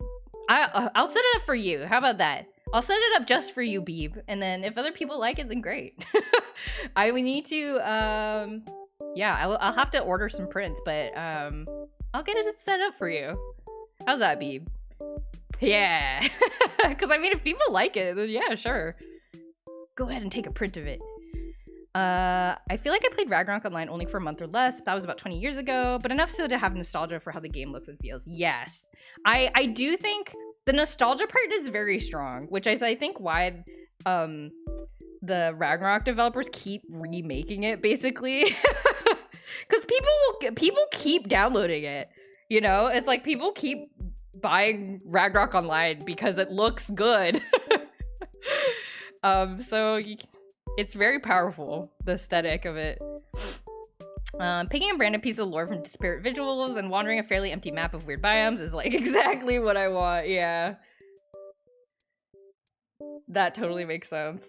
I'll set it up for you. How about that? I'll set it up just for you, Beeb, and then if other people like it, then great. I would need to. Yeah, I'll have to order some prints, but I'll get it set up for you. How's that, Beeb? Yeah, because I mean, if people like it, then yeah, sure. Go ahead and take a print of it. I feel like I played Ragnarok Online only for a month or less. That was about 20 years ago, but enough so to have nostalgia for how the game looks and feels. Yes, I do think the nostalgia part is very strong, which is I think why the Ragnarok developers keep remaking it, basically, because people keep downloading it. You know, it's like people keep buying Ragnarok Online because it looks good. So it's very powerful, the aesthetic of it. Picking a random piece of lore from disparate visuals and wandering a fairly empty map of weird biomes is like exactly what I want. Yeah, that totally makes sense.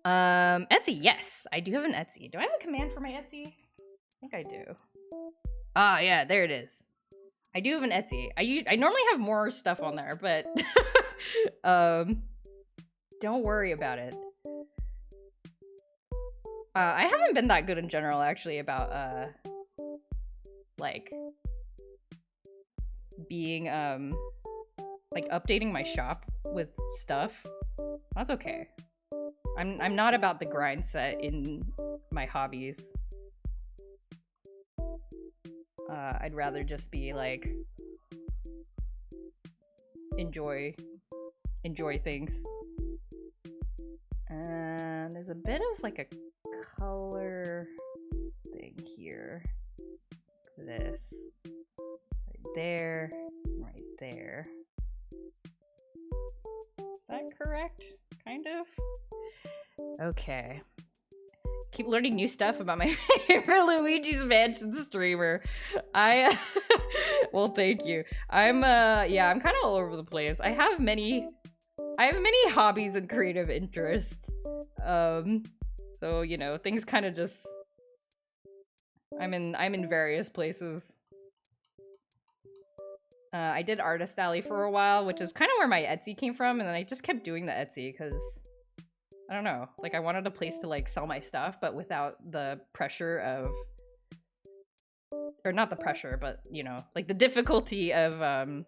Etsy, yes, I do have an Etsy. Do I have a command for my Etsy? I think I do. Ah, yeah, there it is. I do have an Etsy. I normally have more stuff on there, but don't worry about it. I haven't been that good in general, actually, about like being like updating my shop with stuff. That's okay. I'm not about the grind set in my hobbies. I'd rather just be like enjoy things. And there's a bit of like a color thing here. This right there, right there. Is that correct? Kind of. Okay. Keep learning new stuff about my favorite Luigi's Mansion streamer. Well, thank you. Yeah, I'm kind of all over the place. I have many hobbies and creative interests. So, you know, things kind of just, I'm in various places. I did Artist Alley for a while, which is kind of where my Etsy came from, and then I just kept doing the Etsy because I don't know, like I wanted a place to like sell my stuff, but without the pressure of, or not the pressure, but you know, like the difficulty of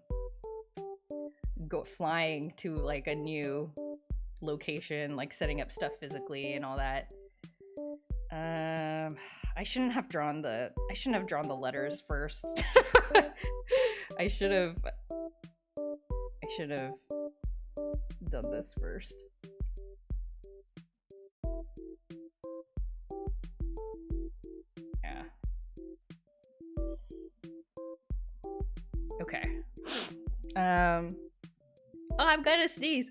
flying to like a new location, like setting up stuff physically and all that. I I shouldn't have drawn the letters first. I should have done this first. Yeah. Okay. Oh, I've got to sneeze.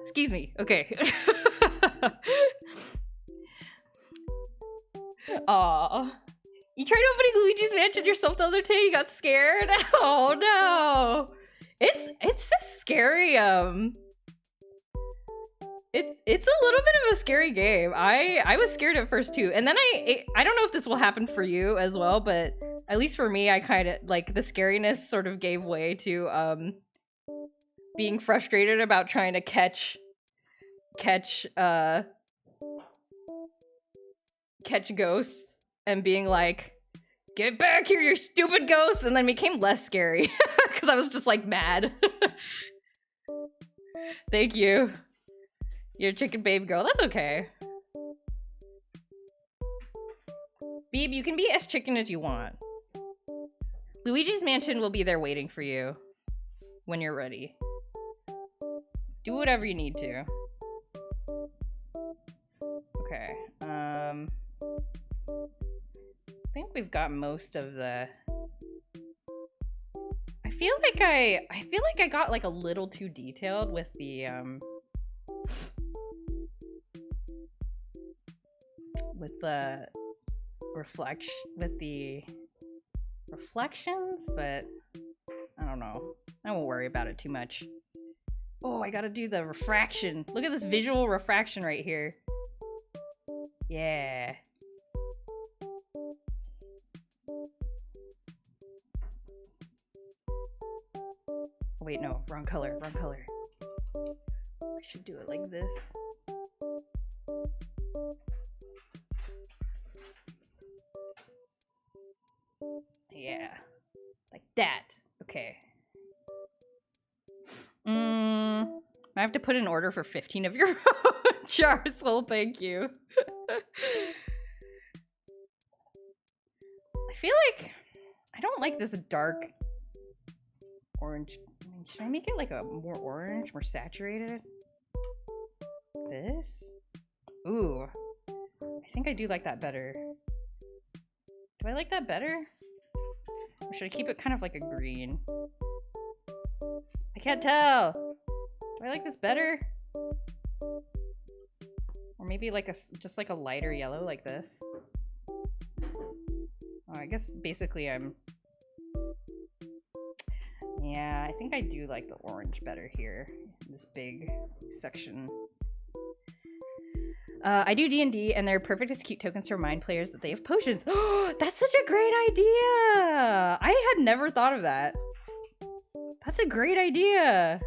Excuse me. Okay. Aw. You tried opening Luigi's Mansion yourself the other day, you got scared? Oh no! It's a scary, it's a little bit of a scary game. I was scared at first too, and then I don't know if this will happen for you as well, but at least for me, I kind of, like, the scariness sort of gave way to, being frustrated about trying to catch ghosts and being like, get back here, you stupid ghost, and then became less scary because I was just like mad. Thank you. You're a chicken babe girl. That's okay. Beeb, you can be as chicken as you want. Luigi's Mansion will be there waiting for you when you're ready. Do whatever you need to. Okay. I think we've got most of the... I feel like I got like a little too detailed with the reflections, but I don't know. I won't worry about it too much. Oh, I gotta do the refraction. Look at this visual refraction right here. Yeah. Oh, wait, no, wrong color, wrong color. I should do it like this. Yeah, like that. Okay. I have to put an order for 15 of your jars. Well, thank you. I feel like I don't like this dark orange. Should I make it like a more orange, more saturated? This? Ooh. I think I do like that better. Do I like that better? Or should I keep it kind of like a green? I can't tell. Do I like this better? Or maybe like just like a lighter yellow like this? Oh, I guess basically yeah, I think I do like the orange better here. This big section. I do D&D, and they're perfect as cute tokens to remind players that they have potions. Oh, that's such a great idea! I had never thought of that. That's a great idea.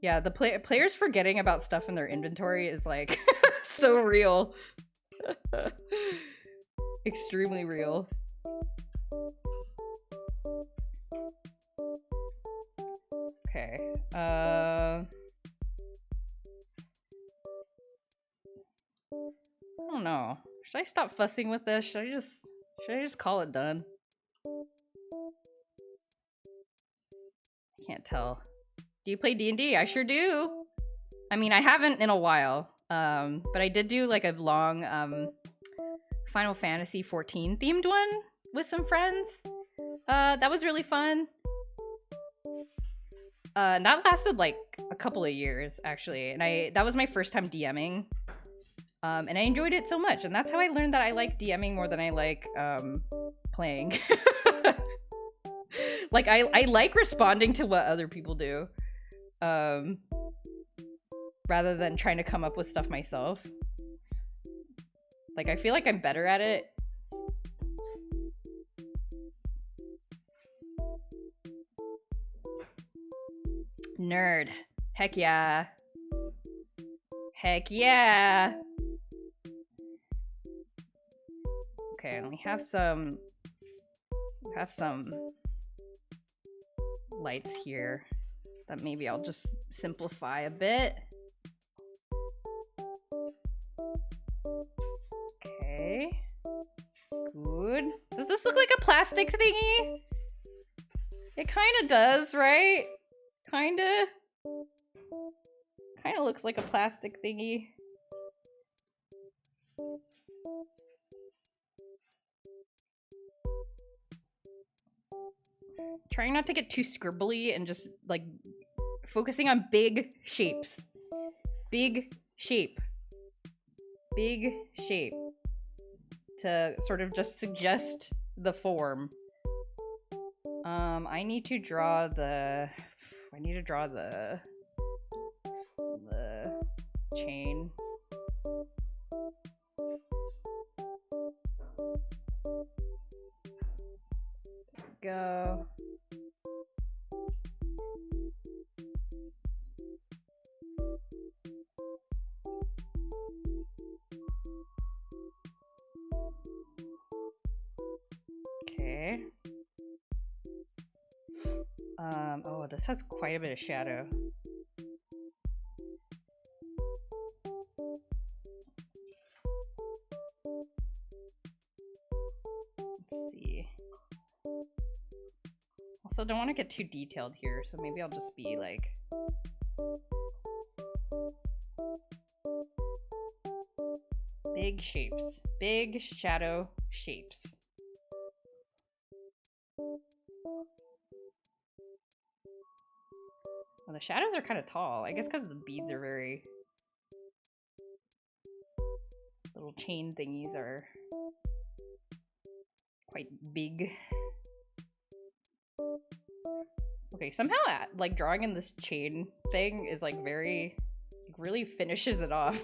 Yeah, the players forgetting about stuff in their inventory is like so real. Extremely real. Okay. I don't know. Should I stop fussing with this? Should I just call it done? I can't tell. Do you play D&D? I sure do. I mean, I haven't in a while. But I did do like a long Final Fantasy 14 themed one with some friends. That was really fun. That lasted like a couple of years actually, and that was my first time DMing. And I enjoyed it so much, and that's how I learned that I like DMing more than I like playing. Like I like responding to what other people do, rather than trying to come up with stuff myself. Like I feel like I'm better at it. Nerd. Heck yeah. Heck yeah. Okay, and we have some lights here that maybe I'll just simplify a bit. this look like a plastic thingy? It kind of does, right? Kind of looks like a plastic thingy. Trying not to get too scribbly and just like focusing on big shapes. Big shape. Big shape. To sort of just suggest the form. I need to draw the chain. Go. Okay. Oh, this has quite a bit of shadow. Let's see. Also, don't want to get too detailed here, so maybe I'll just be like... big shapes. Big shadow shapes. Well, the shadows are kind of tall. I guess because the beads are very... little chain thingies are quite big. Okay, somehow like drawing in this chain thing is like very... really finishes it off.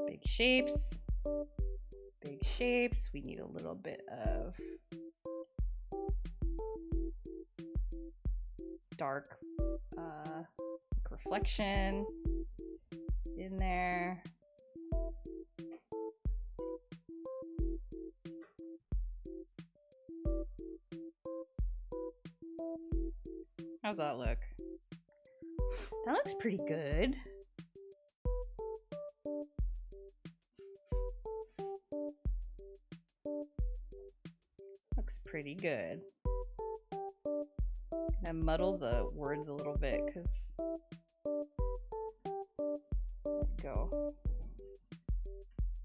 Big shapes. Big shapes. We need a little bit of dark reflection in there. How's that look? That looks pretty good. Looks pretty good. I'm gonna muddle the words a little bit because there we go.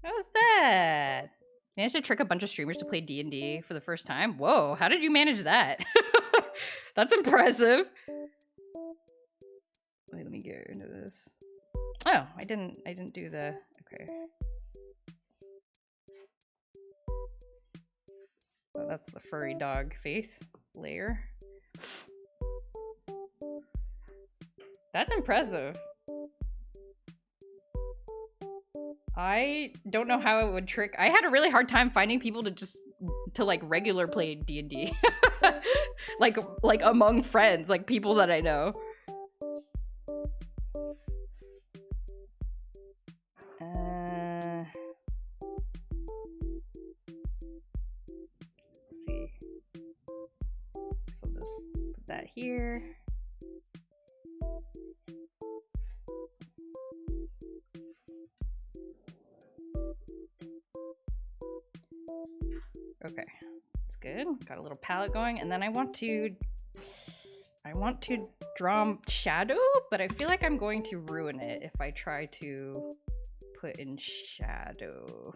How's that? Managed to trick a bunch of streamers to play D&D for the first time. Whoa, how did you manage that? That's impressive. Wait, let me get into this. Oh, I didn't do the, okay. Oh, that's the furry dog face layer. That's impressive. I don't know how it would trick. I had a really hard time finding people to like regular play D&D. like among friends, like people that I know. Let's see. So I'll just put that here. Okay, that's good. Got a little palette going, and then I want to draw shadow, but I feel like I'm going to ruin it if I try to put in shadow.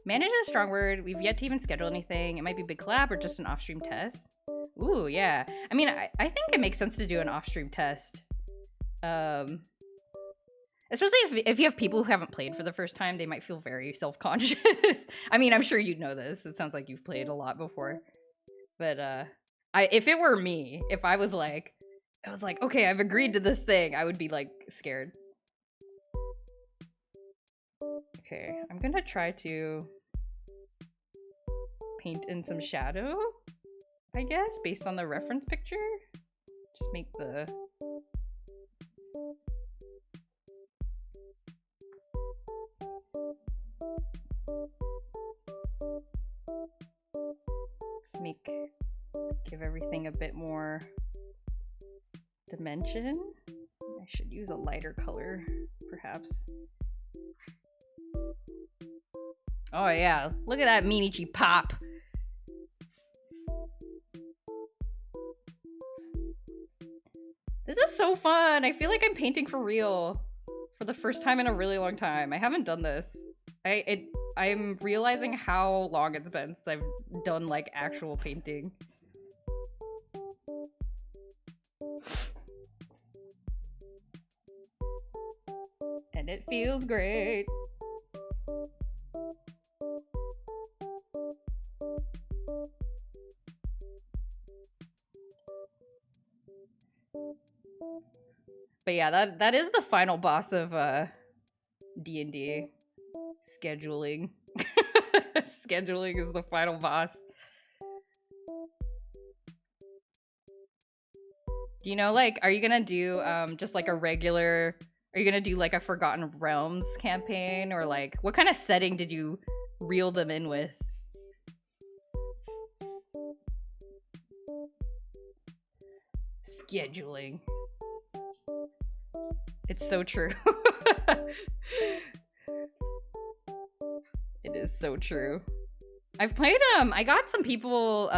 Manage is a strong word. We've yet to even schedule anything. It might be a big collab or just an off-stream test. Ooh, yeah. I mean, I think it makes sense to do an off-stream test. Especially if you have people who haven't played for the first time, they might feel very self-conscious. I mean, I'm sure you know this. It sounds like you've played a lot before. But if it were me, if I was like, okay, I've agreed to this thing, I would be like scared. Okay, I'm gonna try to paint in some shadow, I guess, based on the reference picture. Just make the... give give everything a bit more dimension. I should use a lighter color, perhaps. Oh yeah, look at that Mimitchi pop! This is so fun! I feel like I'm painting for real. For the first time in a really long time. I haven't done this. I'm realizing how long it's been since I've done like actual painting. And it feels great. But yeah, that is the final boss of D&D. Scheduling. Scheduling is the final boss. Do you know, like, are you gonna do just like a regular, are you gonna do like a Forgotten Realms campaign, or like what kind of setting did you reel them in with? Scheduling. It's so true. It is so true. I've played, I got some people,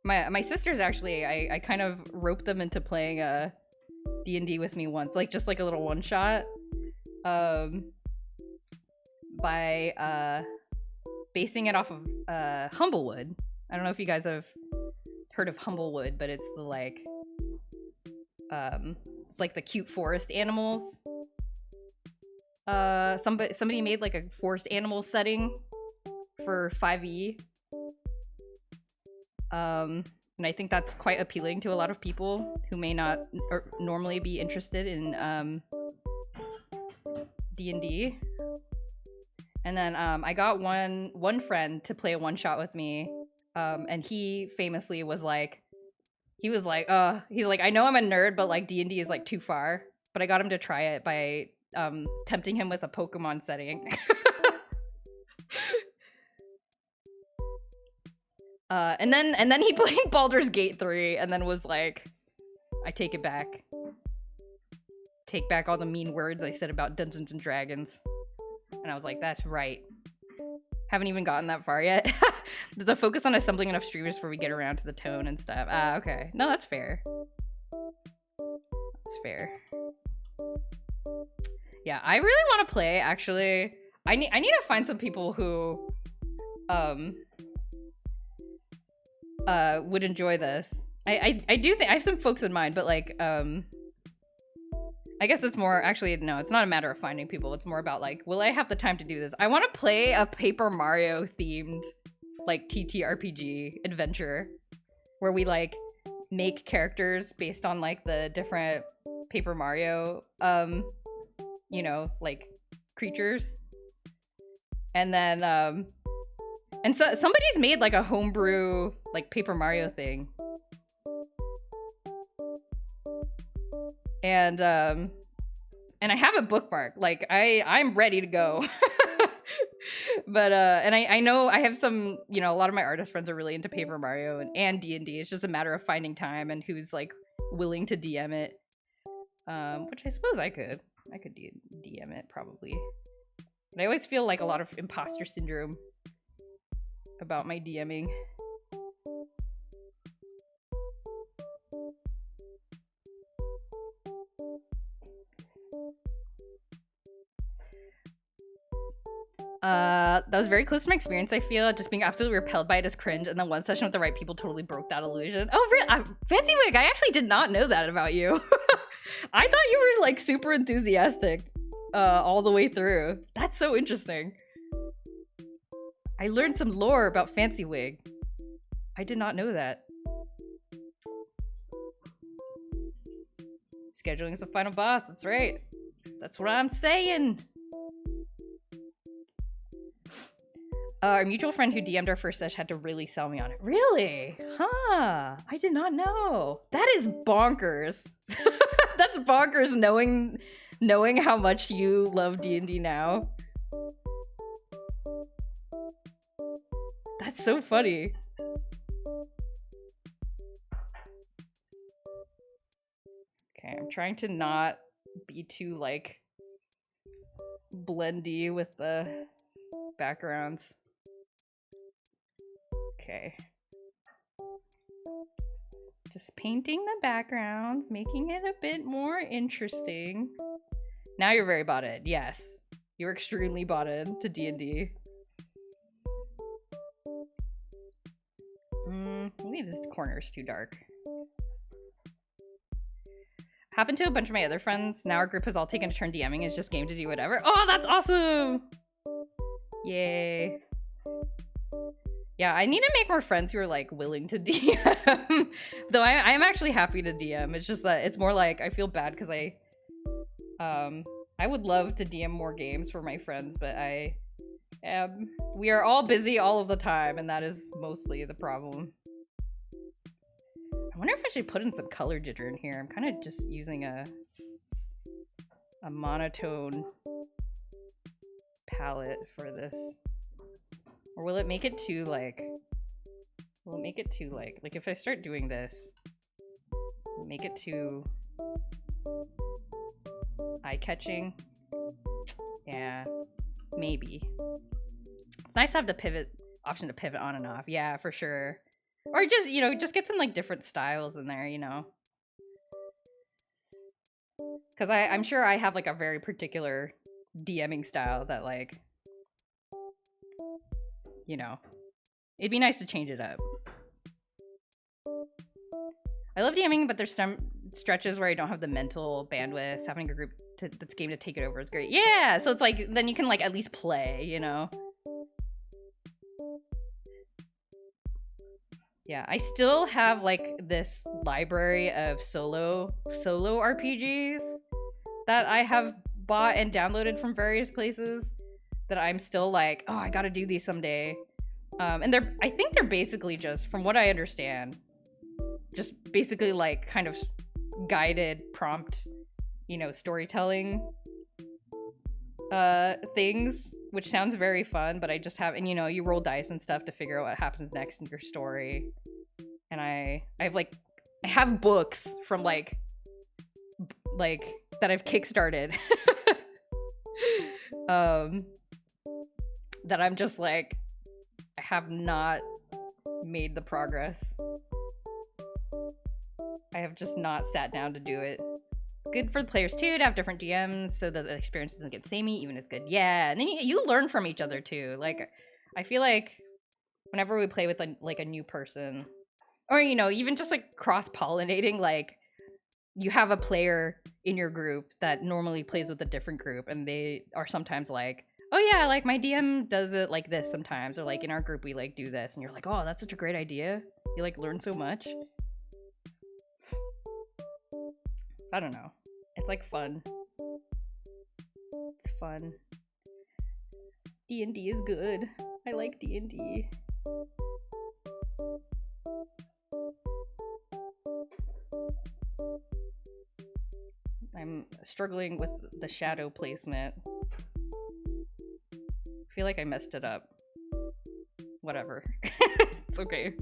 my sisters actually, I kind of roped them into playing D&D with me once, like just like a little one shot, by basing it off of Humblewood. I don't know if you guys have heard of Humblewood, but it's the like, it's like the cute forest animals. Somebody made like a forest animal setting for 5e. And I think that's quite appealing to a lot of people who may not normally be interested in D&D. And then I got one friend to play a one shot with me, and he famously was like, he's like, I know I'm a nerd, but like D&D is like too far. But I got him to try it by tempting him with a Pokemon setting. And then he played Baldur's Gate 3 and then was like, I take it back. Take back all the mean words I said about Dungeons and Dragons. And I was like, that's right. Haven't even gotten that far yet. There's a focus on assembling enough streamers before we get around to the tone and stuff. Ah, okay. No, that's fair. That's fair. Yeah, I really want to play, actually. I need to find some people who would enjoy this. I do think I have some folks in mind, but like I guess it's more, actually, no, it's not a matter of finding people. It's more about like, will I have the time to do this? I want to play a Paper Mario themed like TTRPG adventure where we like make characters based on like the different Paper Mario you know, like creatures. And then and so somebody's made like a homebrew like Paper Mario thing. And I have a bookmark. Like I'm ready to go. But and I know I have some, you know, a lot of my artist friends are really into Paper Mario and D&D. It's just a matter of finding time and who's like willing to DM it. Which I suppose I could DM it probably. But I always feel like a lot of imposter syndrome about my DMing. That was very close to my experience, I feel. Just being absolutely repelled by it as cringe, and then one session with the right people totally broke that illusion. Oh, really? Fancy Wig, I actually did not know that about you. I thought you were, like, super enthusiastic all the way through. That's so interesting. I learned some lore about Fancy Wig. I did not know that. Scheduling is the final boss, that's right. That's what I'm saying. Our mutual friend who DM'd our first sesh had to really sell me on it. Really? Huh. I did not know. That is bonkers. That's bonkers knowing how much you love D&D now. That's so funny. Okay, I'm trying to not be too, like, blendy with the backgrounds. Okay. Just painting the backgrounds, making it a bit more interesting. Now you're very bought in. Yes. You're extremely bought in to D&D. Maybe this corner is too dark. Happened to a bunch of my other friends. Now our group has all taken a turn DMing. It's just game to do whatever. Oh, that's awesome! Yay. Yeah, I need to make more friends who are, like, willing to DM. Though I'm actually happy to DM. It's just that it's more like I feel bad because I would love to DM more games for my friends, but we are all busy all of the time, and that is mostly the problem. I wonder if I should put in some color jitter in here. I'm kind of just using a monotone palette for this. Or will it make it too, like... Like, if I start doing this, will it make it too eye-catching? Yeah, maybe. It's nice to have the pivot option to pivot on and off. Yeah, for sure. Or just, you know, just get some, like, different styles in there, you know? Because I'm sure I have, like, a very particular DMing style that, like, you know, it'd be nice to change it up. I love DMing, but there's some stretches where I don't have the mental bandwidth. So having a group that's game to take it over is great. Yeah, so it's like, then you can, like, at least play, you know? Yeah, I still have, like, this library of solo RPGs that I have bought and downloaded from various places that I'm still like, oh, I gotta do these someday. And I think they're basically just, from what I understand, just basically, like, kind of guided prompt, you know, storytelling things, which sounds very fun, but I just have, and, you know, you roll dice and stuff to figure out what happens next in your story. And I have books from, like that I've kickstarted that I'm just like, I have not made the progress. I have just not sat down to do it. Good for the players too to have different DMs so that the experience doesn't get samey, even as good. Yeah, and then you learn from each other too. Like, I feel like whenever we play with a new person, or, you know, even just, like, cross-pollinating, like, you have a player in your group that normally plays with a different group, and they are sometimes like, oh yeah, like, my DM does it like this sometimes, or, like, in our group we, like, do this, and you're like, oh, that's such a great idea. You, like, learn so much. I don't know. It's, like, fun. It's fun. D&D is good. I like D&D. I'm struggling with the shadow placement. I feel like I messed it up. Whatever. It's okay.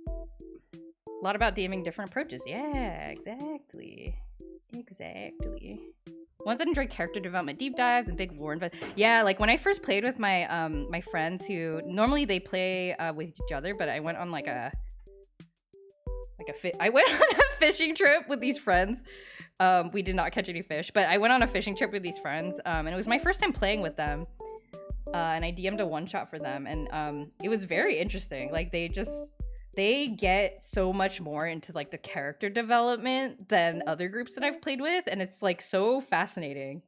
A lot about DMing different approaches. Yeah, exactly. Exactly. Ones that enjoy character development deep dives and big lore. Yeah, like when I first played with my my friends who normally they play with each other, but I went on like a I went on a fishing trip with these friends. We did not catch any fish, but I went on a fishing trip with these friends, and it was my first time playing with them. And I DM'd a one-shot for them, and it was very interesting. Like, they get so much more into, like, the character development than other groups that I've played with, and it's, like, so fascinating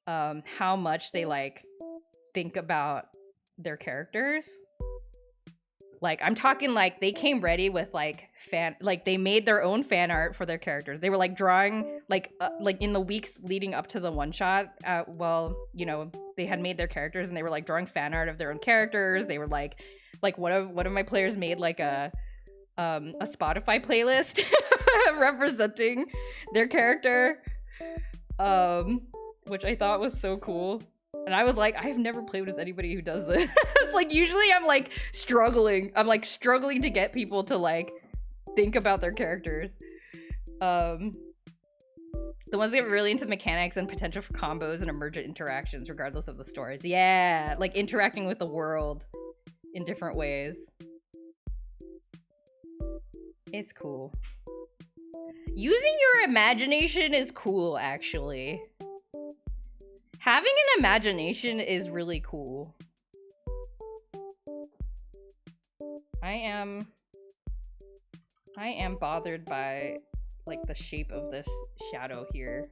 how much they, like, think about their characters. Like, I'm talking, like, they came ready with, like, they made their own fan art for their characters. They were, like, drawing, like in the weeks leading up to the one-shot, well, you know, they had made their characters, and they were, like, drawing fan art of their own characters. They were, like one of my players made, like, a Spotify playlist representing their character, which I thought was so cool. And I was like, I have never played with anybody who does this. Like, usually I'm, like, struggling. I'm, like, struggling to get people to, like, think about their characters. The ones that get really into the mechanics and potential for combos and emergent interactions regardless of the stories. Yeah, like interacting with the world in different ways. It's cool. Using your imagination is cool, actually. Having an imagination is really cool. I am bothered by like the shape of this shadow here.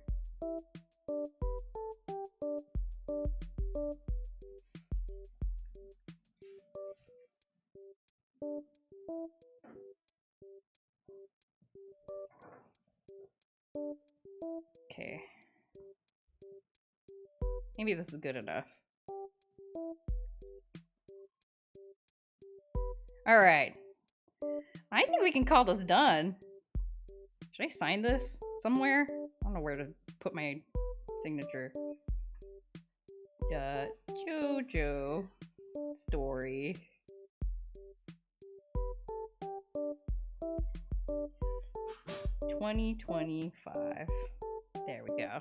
Okay. Maybe this is good enough. All right. I think we can call this done. Should I sign this somewhere? I don't know where to put my signature. JoJo story. $20.25. There we go.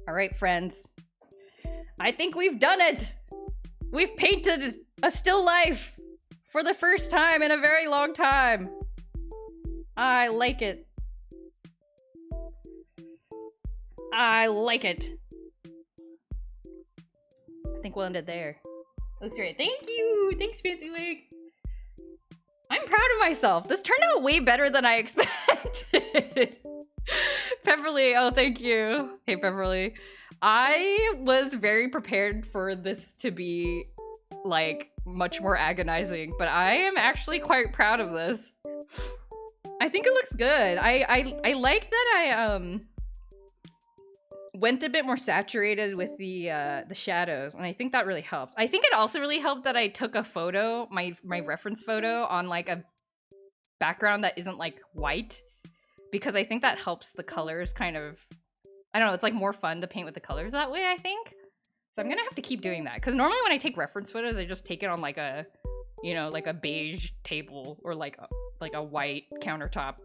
All right, friends. I think we've done it. We've painted a still life for the first time in a very long time. I like it. I like it. I think we'll end it there. Looks great. Thank you. Thanks, Fancy Wig. I'm proud of myself. This turned out way better than I expected. Pepperly, oh, thank you. Hey, Pepperly. I was very prepared for this to be, like, much more agonizing, but I am actually quite proud of this. I think it looks good. I like that I, went a bit more saturated with the shadows, and I think that really helps. I think it also really helped that I took a photo, my reference photo, on like a background that isn't like white, because I think that helps the colors kind of, I don't know, it's like more fun to paint with the colors that way, I think. So I'm gonna have to keep doing that, because normally when I take reference photos, I just take it on like a, you know, like a beige table or like a white countertop.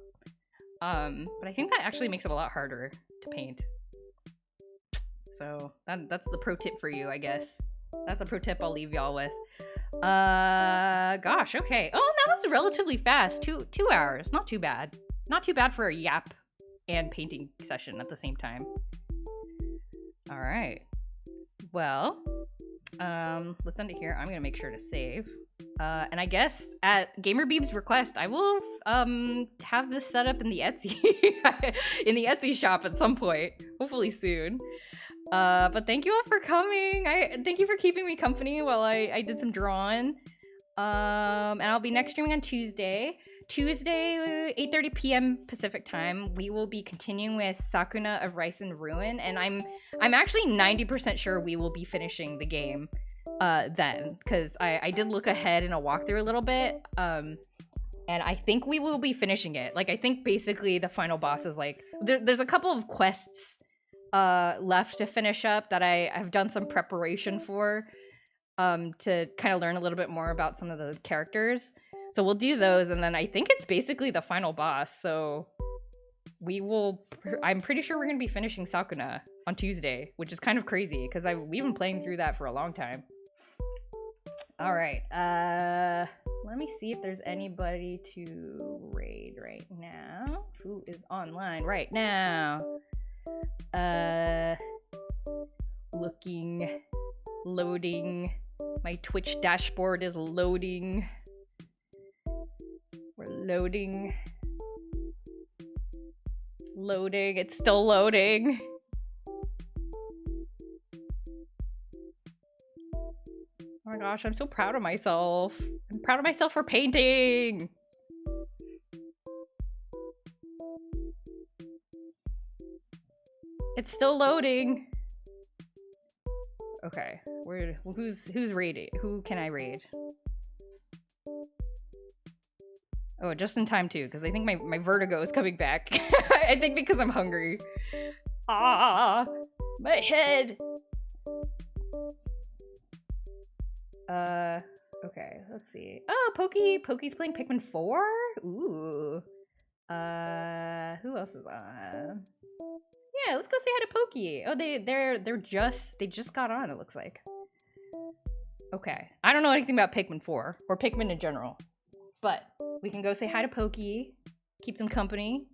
But I think that actually makes it a lot harder to paint. So that's the pro tip for you, I guess. That's a pro tip I'll leave y'all with. Gosh, okay. Oh, that was relatively fast. 2 hours. Not too bad. Not too bad for a yap and painting session at the same time. All right. Well, let's end it here. I'm gonna make sure to save. And I guess at GamerBeeb's request, I will have this set up in the Etsy in the Etsy shop at some point, hopefully soon. But thank you all for coming. Thank you for keeping me company while I did some drawing. And I'll be next streaming on Tuesday, 8:30 p.m. Pacific time. We will be continuing with Sakuna of Rice and Ruin, and I'm actually 90% sure we will be finishing the game then, because I did look ahead in a walkthrough a little bit, and I think we will be finishing it. Like, I think basically the final boss is like, there's a couple of quests left to finish up that I've done some preparation for, to kind of learn a little bit more about some of the characters. So we'll do those, and then I think it's basically the final boss. So I'm pretty sure we're gonna be finishing Sakuna on Tuesday, which is kind of crazy because we've been playing through that for a long time. All right, let me see if there's anybody to raid right now. Who is online right now? Loading. My Twitch dashboard is loading. We're loading. It's still loading. Oh my gosh, I'm so proud of myself. I'm proud of myself for painting. It's still loading. Okay, who's raiding? Who can I raid? Oh, just in time too, because I think my vertigo is coming back. I think because I'm hungry. Ah, my head. Okay, let's see. Oh, Poki's playing Pikmin 4? Ooh. Who else is on? Yeah, let's go say hi to Poki. Oh, they just got on, it looks like. Okay. I don't know anything about Pikmin 4 or Pikmin in general. But we can go say hi to Poki, keep them company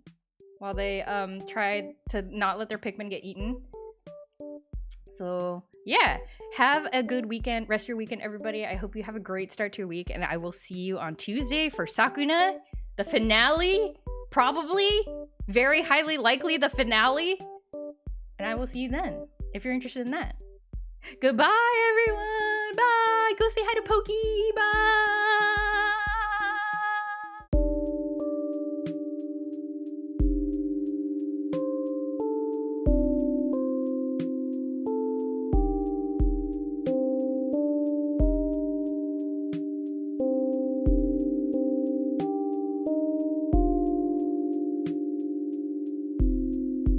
while they try to not let their Pikmin get eaten. So yeah, have a good weekend, rest of your weekend, everybody. I hope you have a great start to your week, and I will see you on Tuesday for Sakuna, the finale, probably, very highly likely the finale, and I will see you then, if you're interested in that. Goodbye, everyone! Bye! Go say hi to Poki! Bye!